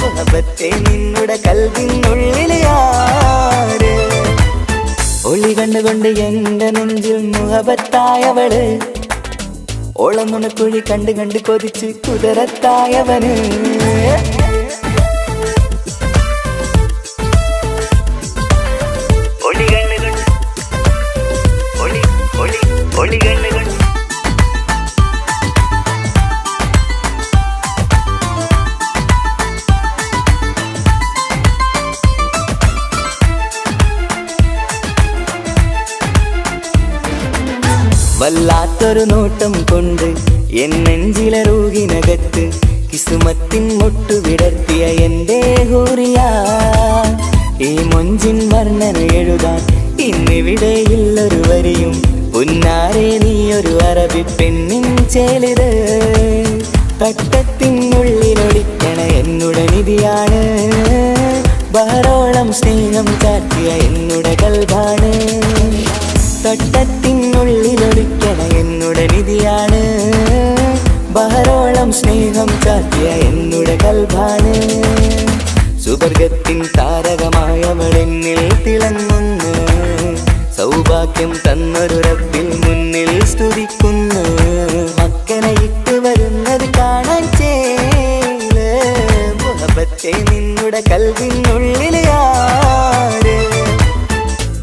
മുഹബത്തെ നിന്നുടെ കൽവിനുള്ളിലെ ആര്. ഒളി കണ്ടുകൊണ്ട് എന്റെ നെഞ്ചിൽ മുഹബത്തായവള്, ഓളം നുണക്കുഴി കണ്ട് കണ്ട് കൊതിച്ച് കുതിരത്തായവന്. വല്ലാത്തൊരു നോട്ടം കൊണ്ട് എൻ നെഞ്ചിലെ റൂഹിനകത്ത് കിസുമത്തിൻ മുട്ടു വിടർത്തിയ എന്റെ ഹൂറിയ. ഈ മൊഞ്ചിൻ വർണ്ണന എഴുതാൻ ഇന്നിവിടെയുള്ളൊരു വരിയും, പുന്നാരെ നീയൊരു അറബി പെണ്ണിൻ ചേലിത്. തട്ടത്തിനുള്ളിലൊളിക്കണ എന്നുടെ നിധിയാണ്, ബഹറോളം സ്നേഹം ചാറ്റിയ എന്നുടെ കൽബാണ്. തട്ടത്തിനുള്ളിലൊളിക്കണ എന്നുടെ നിധിയാണ്, ബഹറോളം സ്നേഹം ചാറ്റിയ എന്നുടെ കൽബാണ്. സുവർഗത്തിൻ താരകമായവളെന്നിൽ തിളങ്ങുന്നു, സൗഭാഗ്യം തന്നൊരു റബ്ബിൽ മുന്നിൽ സ്തുതിക്കുന്നു. മക്കനെ ഇട്ട് വരുന്നത് കാണാൻ ചേല് മുഹബത്തെ നിന്നുടെ കൽവിനുള്ളിലെ ആര്.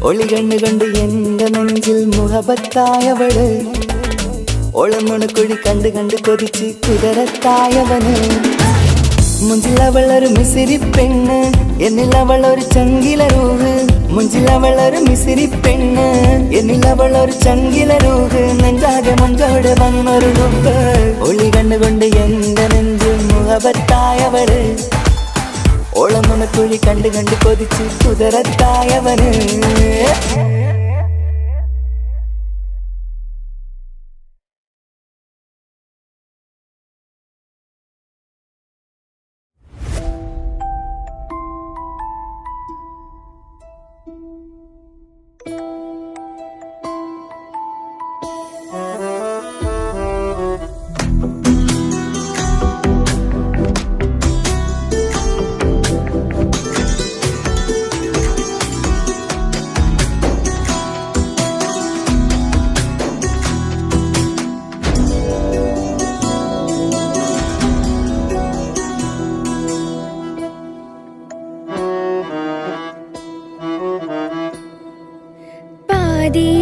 ഒളി കണ്ടുകൊണ്ട് എന്റെ നെഞ്ചിൽ മുഹബത്തായവള്, ഓളം നുണക്കുഴി കണ്ട് കണ്ട് കൊതിച്ച് കുതിരത്തായവന്. മുഞ്ചിലവളൊരു മിസിരി പെണ്ണ്, എന്നിലവളൊരു ചങ്കില രൂഹ്. മുഞ്ചിലവളൊരു മിസിരി പെണ്ണ്, എന്നിലവളൊരു ചങ്കില രൂഹ്. നെഞ്ചാകെ മഞ്ചോടെ വന്നൊരു ലുക്ക്. ഒളി കണ്ടുകൊണ്ട് എന്റെ നെഞ്ചിൽ മുഹബത്തായവള്, ഓളം നുണക്കുഴി കണ്ട് കണ്ട് കൊതിച്ച് കുതിരത്തായവന്.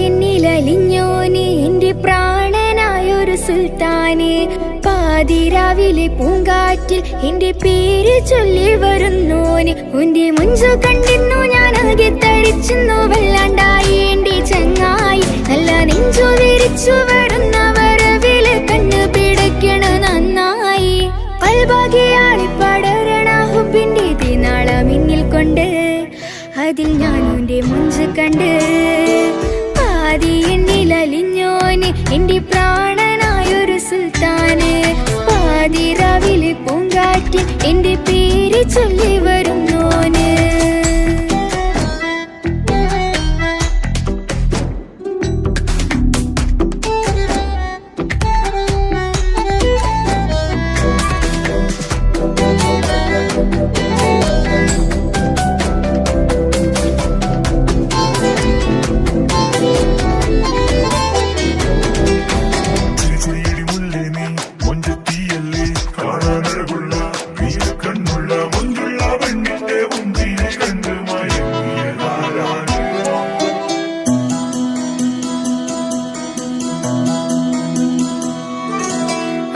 എന്നിലലിഞ്ഞോനെ എന്റെ പ്രാണനായൊരു സുൽത്താനെ. പാതിരാവിലെ പൂങ്കാറ്റിൽ എന്റെ പേര് ചൊല്ലി വരുന്നോന്. ഉന്റെ മുഞ്ചു കണ്ടിരുന്നു ഞാൻ ആകെ തരിച്ചു വല്ലാണ്ടായി എന്റെ ചങ്ങായി. നല്ല നെഞ്ചു വിരിച്ചു വരുന്ന വരവില് കണ്ണു പിടയ്ക്കണ നന്നായി. പൽഭാഗ്യാളി പടരണ ഹുബിന്റെ തിനാള മിന്നിൽ കൊണ്ട്, അതിൽ ഞാനുന്റെ മുഞ്ച് കണ്ട്. പാതി എന്നിലലിഞ്ഞോന് എന്റെ പ്രാണനായൊരു സുൽത്താന്. പാതിരാവിലെ പൂങ്കാറ്റിൽ എന്റെ പേര് ചൊല്ലി വരുന്നോന്.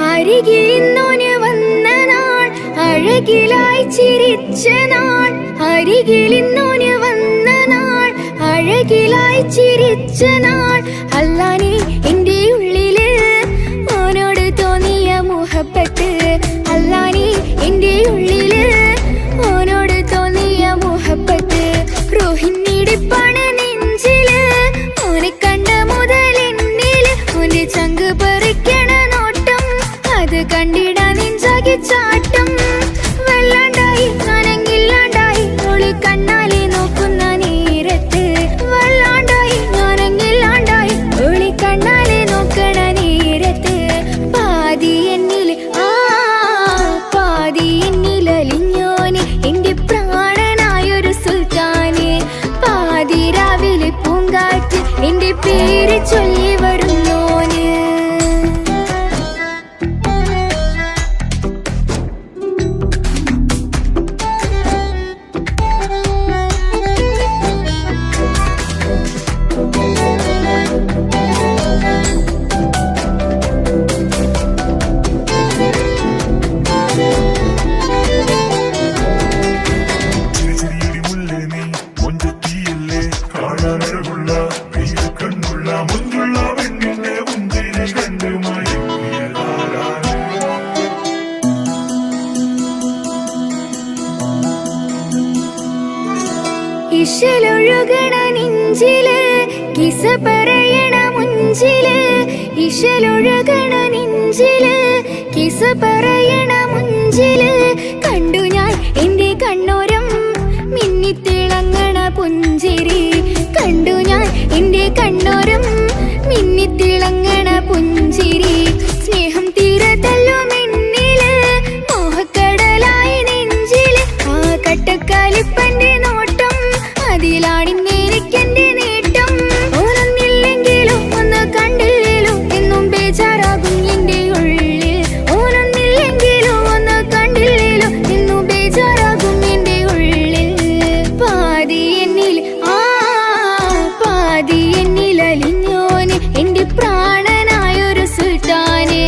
അരികിലിന്നോന് വന്ന നാൾ, അഴകിലായി ചിരിച്ച നാൾ. അരികിലിന്നോന് വന്ന നാൾ, അഴകിലായി ചിരിച്ച നാൾ. അല്ലാനെ എന്റെ ഉള്ളില് ഓനോട് തോന്നിയ മുഹബത്ത്. അല്ലാനെ എന്റെ ഉള്ളില് ഓനോട് തോന്നിയ മുഹബത്ത്. റോഹിണിടിപ്പാണ് നെഞ്ചില്, ഓനെ കണ്ട മുതൽ എന്നില്. ഓന്റെ ചങ്ക് പറിക്കണ നോട്ടം, അത് കണ്ടിടാൻ നെഞ്ചാകെ ചാട്ടം. ചൊല്ലി വരുന്നോന്. ഇശലൊഴുകണ നെഞ്ചില് കിസ പറയണ മുഞ്ചില്. ഇശലൊഴുകണ നെഞ്ചില് കിസ പറയണ മുഞ്ചില്. കണ്ടു ഞാൻ എന്റെ കണ്ണോരം മിന്നിത്തിളങ്ങണ പുഞ്ചിരി. കണ്ടു ഞാൻ എന്റെ കണ്ണോരം മിന്നിത്തിളങ്ങണ പുഞ്ചിരി. സ്നേഹം തീരത്തല്ലോ മെന്നില് മോഹക്കടലായി നെഞ്ചില്. ആ കട്ടക്കാലിപ്പന്റെ നോട്ടം അതിലാണിന്നെനിക്കെന്റെ നേട്ടം. ഓനൊന്നില്ലെങ്കിലും ഒന്ന് കണ്ടില്ലേലും എന്നും ബേജാറാകും എന്റെ ഉള്ളിൽ. ഓനൊന്നില്ലെങ്കിലും ഒന്ന് കണ്ടില്ലേലും എന്നും ബേജാറാകും എന്റെ ഉള്ളിൽ. പാതി എന്നിൽ പാതി എന്നിൽ അലിഞ്ഞോന് എന്റെ പ്രാണനായൊരു സുൽത്താന്.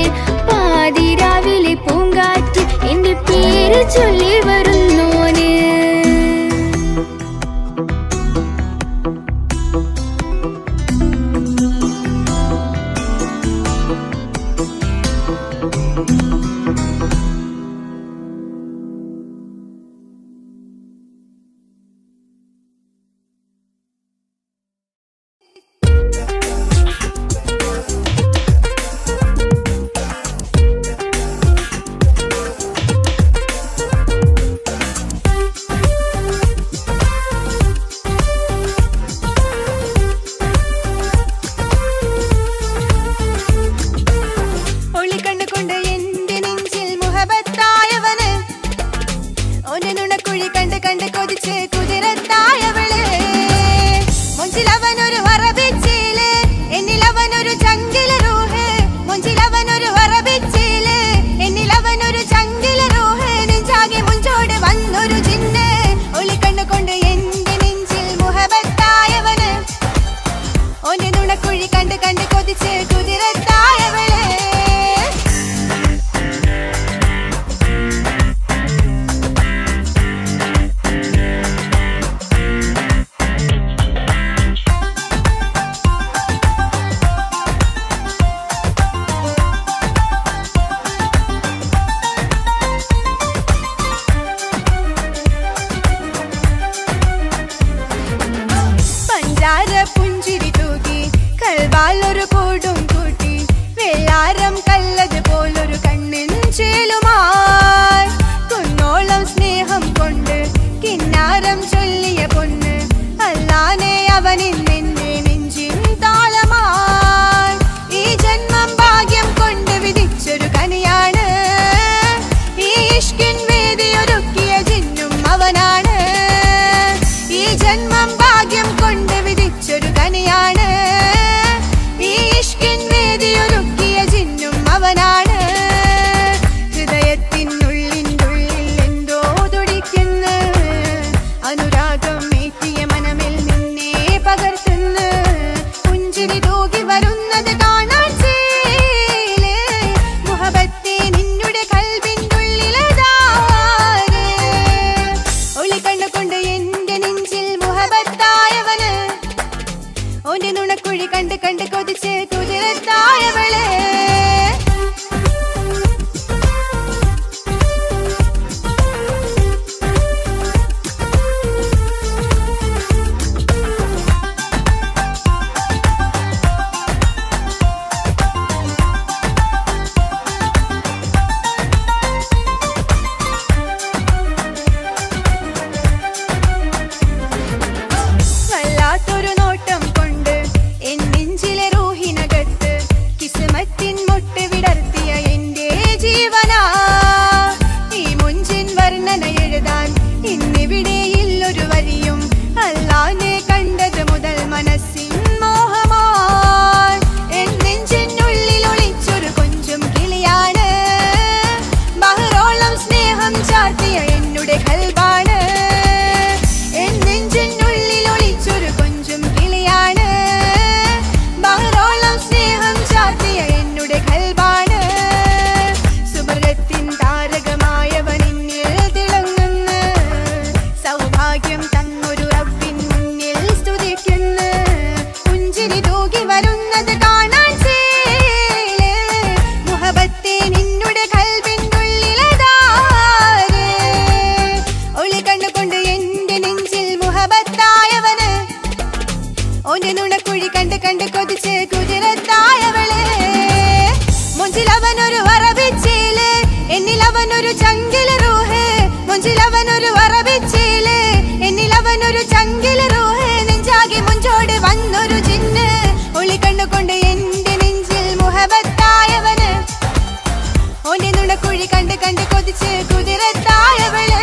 പാതി രാവിലെ പൂങ്കാറ്റ് എന്റെ പേര് ചൊല്ലി വരുന്നോന്. ഇന്നിവിടെയില്ലൊരു വരിയും അല്ലാനെ കണ്ടത് മുതൽ മനസ്സിൻ മോഹമായി ചാർത്തിയ എന്നുടെ കൽബാണ് എൻ നെഞ്ചിനുള്ളിൽ ഒളിച്ചൊരു കൊഞ്ചും കിളിയാണ് ബഹറോളം സ്നേഹം ചാർത്തിയ എന്നുടെ കൽബാണ് സുബർഗത്തിൻ താരകമായവൻ എന്നിൽ തിളങ്ങുന്ന സൗഭാഗ്യം തന്നൊരു റബ്ബിൻ മുന്നിൽ സ്തുതിക്കുന്നു പുഞ്ചിരി തൂകി വരുന്നത് കാണാൻ ചേല് മുഹബത്തെ നിന്നുടെ കൽബിനുള്ളിലതാര് ഒളി കണ്ടുകൊണ്ട് എന്റെ നെഞ്ചിൽ മുഹബത്തായവന് ഓന്റെ നുണക്കുഴി കണ്ട് കണ്ട് കൊതിച്ച് കുതിരത്തായവള് മുഞ്ചിലവനൊരു വറബിച്ചേല് എന്നിലവനൊരു ചങ്കില് റൂഹ് മുഞ്ചിലവനൊരു വറബിച്ചേല് എന്നിലവനൊരു ചങ്കില് റൂഹ് നെഞ്ചാകെ മുഞ്ചോട് വന്നൊരു ജിന്ന് ഒളി കണ്ടുകൊണ്ട് എന്റെ നെഞ്ചിൽ മുഹബത്തായവന് ഓന്റെ നുണക്കുഴി കണ്ട് കണ്ട് കൊതിച്ച് കുതിരത്തായവള്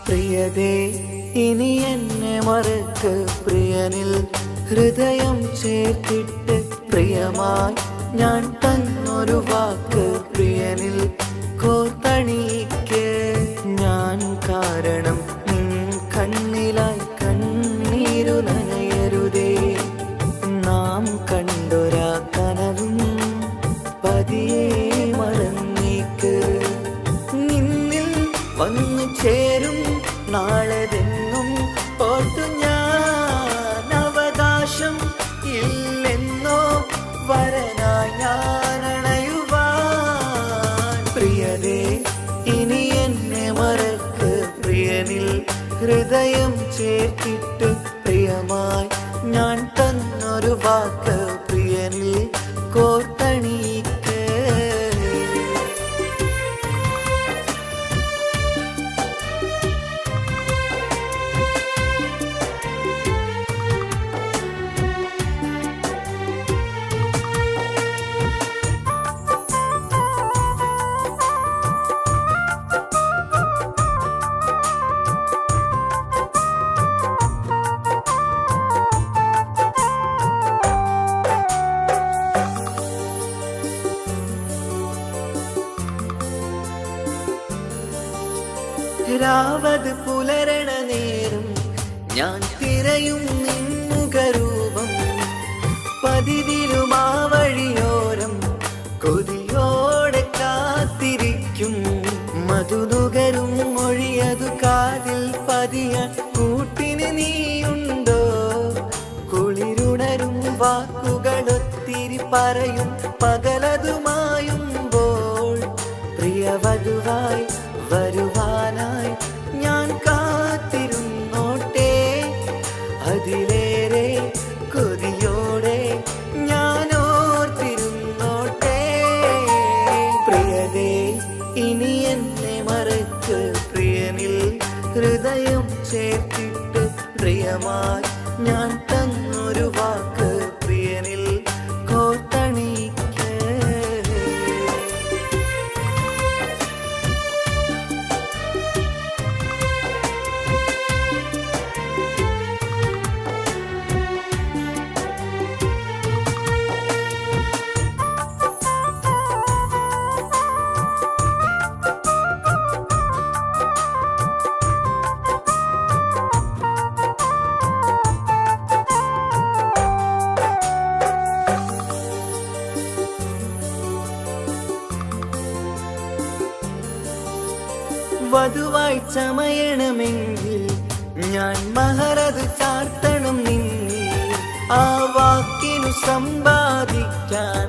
പ്രിയതേ ഇനി എന്നെ മറക്ക് പ്രിയനിൽ ഹൃദയം ചേർത്തിട്ട് പ്രിയമായി ഞാൻ തന്നൊരു വാക്ക് പ്രിയനിൽ കോർത്തണിക്ക് ഞാൻ കാരണം നിൻ കണ്ണിലായി കണ്ണീരു നനയരുതേ നാം കണ്ടൊരാ കനവും പതിയെ മറന്നേക്ക് നിന്നിൽ വന്നു ചേരും നാളെതെന്നും ഓർത്തു ഞാൻ അവകാശം ഇല്ലെന്നോ വരനായി ഞാനണയുവാൻ പ്രിയതേ ഇനി എന്നെ മറക്ക് പ്രിയനിൽ ഹൃദയം ചേർത്തിട്ട് പ്രിയമായി ഞാൻ തന്നൊരു വാക്ക് പ്രിയനിൽ കോർത്തണിക്ക് രാവത് പുലരണ നേരം ഞാൻ തിരയും നിൻമുഖരൂപം പതിവിലും ആ വഴിയോരം കൊതിയോടെ കാത്തിരിക്കും മധുനുകരും മൊഴിയതു കാതിൽ പതിയ കൂട്ടിന് നീയുണ്ടോ കുളിരുണരും വാക്കുകളൊത്തിരി പറയും പകലതുമായുമ്പോൾ പ്രിയവധുവായി വരുവാനായി ഞാൻ കാത്തിരുന്നോട്ടെ അതിലേറെ കൊതിയോടെ ഞാൻ ഓർത്തിരുന്നോട്ടെ പ്രിയതേ ഇനി എന്നെ മറക്ക് പ്രിയനിൽ ഹൃദയം ചേർത്തിട്ട് പ്രിയമായി ഞാൻ തന്നൊരു വാക്ക് പ്രിയനിൽ കോർത്തണിക്ക് വധുവായി ചമയണമെങ്കിൽ ഞാൻ മഹറത് ചാർത്തണം നിന്നിൽ ആ വാക്കിനു സമ്പാദിക്കാൻ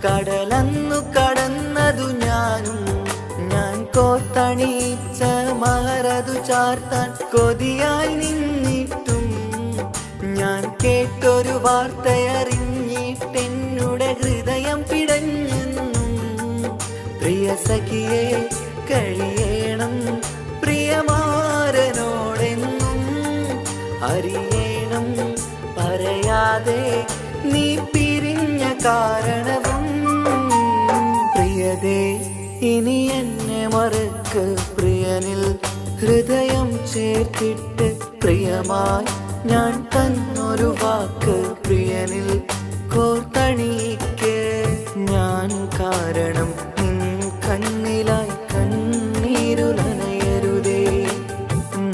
കടലന്നു കടന്നതു ഞാനും ഞാൻ കോർത്തണിച്ച മഹറതു ചാർത്താൻ കൊതിയായി നിന്നിട്ടും ഞാൻ കേട്ടൊരു വാർത്തയറിഞ്ഞിട്ടെന്നുടെ ഹൃദയം പിടഞ്ഞെന്നും പ്രിയ സഖിയെ കഴിയണം പ്രിയമാരനോടെന്നും അറിയണം പറയാതെ നീ പിരിഞ്ഞ കാരണവും പ്രിയതേ ഇനി എന്നെ മറക്ക് പ്രിയനിൽ ഹൃദയം ചേർത്തിട്ട് പ്രിയമായി ഞാൻ തന്നൊരു വാക്ക് പ്രിയനിൽ കോർത്തണിക്ക് ഞാൻ കാരണം നിൻ കണ്ണിലായി കണ്ണീരു നനയരുതേ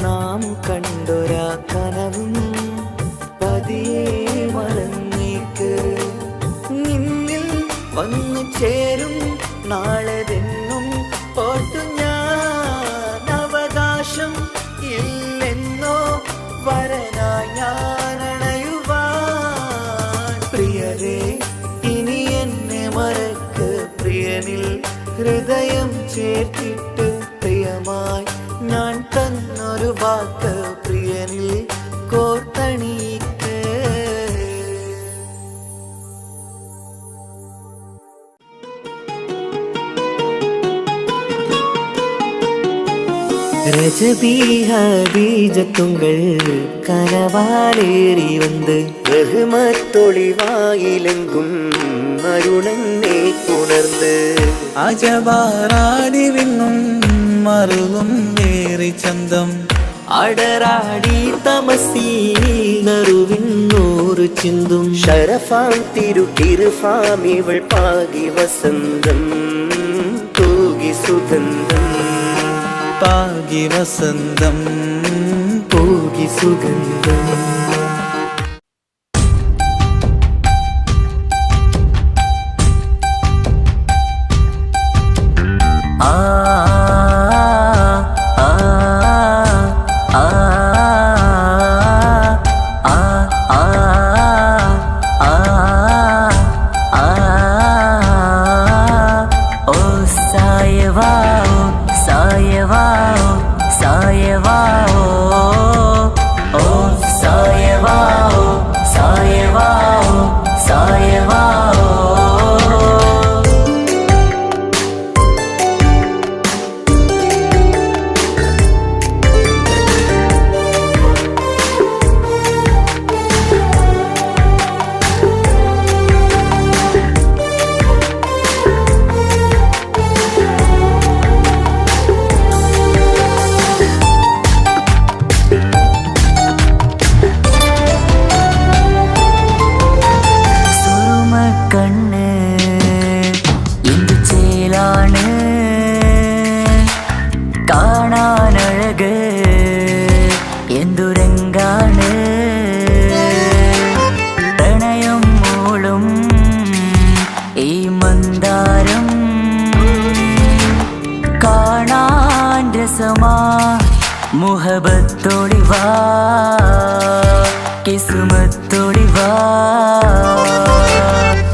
നാം കണ്ടൊരാ കനവും പതിയെ മറന്നേക്ക് നിന്നിൽ വന്നു ചേരും നാളെതെന്നും ഓർത്തു ഞാൻ അവകാശം ഇല്ലെന്നോ വരനായി ഞാനണയുവാൻ പ്രിയരേ ഇനി എന്നെ മറക്ക് പ്രിയനിൽ ഹൃദയം ചേർത്തിട്ട് പ്രിയമായി ഞാൻ തന്നൊരു വാക്ക് പ്രിയനിൽ കോർത്തണിക്ക് ரஜபீஜத்துங்கள் கனவாலேறி வந்து ரஹ்மத்தொளிவாயிலெங்கும் அருணன்னே உணர்ந்து അജവാറാടി വിണ്ണും മറുകും വേറി ചന്തം അടരാടി തമസീനറുവിന്നൂറ് ചിന്തും ശരഫാം തിരുട്ടിരുഫാം ഇവൾ പാകി വസന്തം തൂകി സുഗന്ധം പാകി വസന്തം തൂകി സുഗന്ധം മുഹബത്തോടിവാ കിസ്മത്തോടിവാ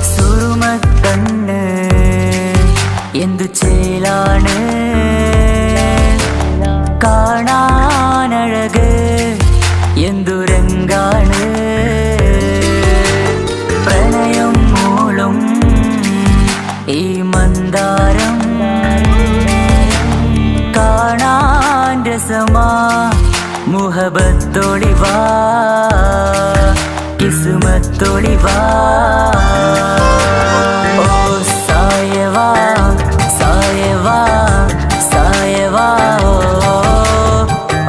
സുറുമക്കണ്ണ് എന്തു ചേലാണ് കാണാനഴക് എന്തുരങ്കാണ് പ്രണയം മൂളും ഈ മന്ദാരം കാണാൻ രസമാ മുഹബത്തോടിവാ കിസ്മത്തോടിവാ ഓ സായവാ സായവാ സായവാ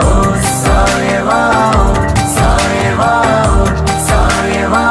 ഓ സായവാ സായവാ സായവാ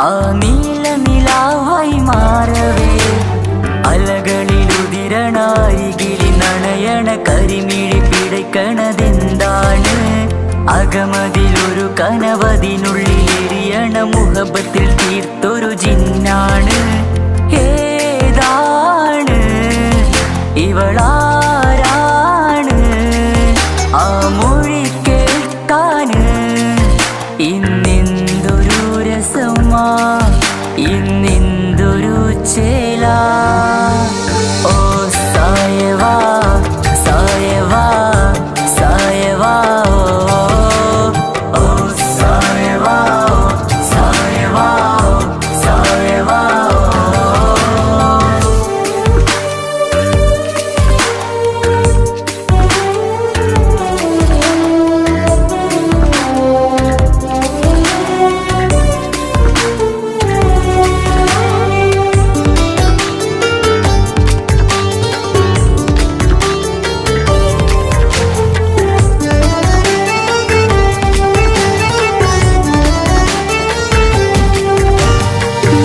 ആ നീല നിലാവായി മാറവേ അലകളിലുതിരണാരികിലി നണയണ കരിമിഴി പിടയ്ക്കണതെന്താണ് അകമതിലൊരു കനവതിനുള്ളിൽ എരിയണ മുഹബത്തിൽ തീർത്തൊരു ജിന്നാണ് ഏതാണ് ഇവളാരാണ് ആ മൊഴി കേൾക്കാന് ഇന്നെന്തൊരു രസമാ ഇന്നെന്തൊരു ചേല ഓ സായവാ സായവാ സായവാ ഓ സായവാ സായവാ സായവാ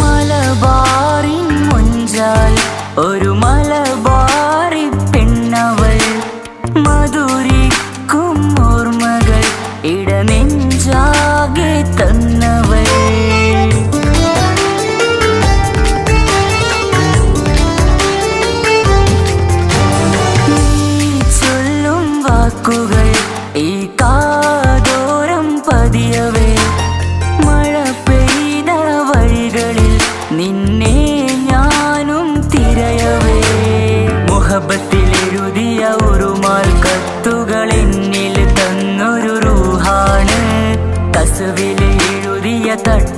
മലബാറിൻ മുഞ്ചാൽ ഒരു മലബാറി പെണ്ണവൾ മധുരിക്കും ഓർമ്മകൾ ഇടനെഞ്ചാകെ തന്നവൾ നീ ചൊല്ലും വാക്കുകൾ ഈ കാതോരം പതിയവേ മഴ പെയ്ത വഴികളിൽ നിന്നെ ഞാനും തിരയവേ മുഹബത്തിൽ എഴുതിയ ഒരു മാൽ കത്തുകൾ എന്നിൽ തന്നൊരു റൂഹാണ് കസുവിൽ എഴുതിയ തട്ട്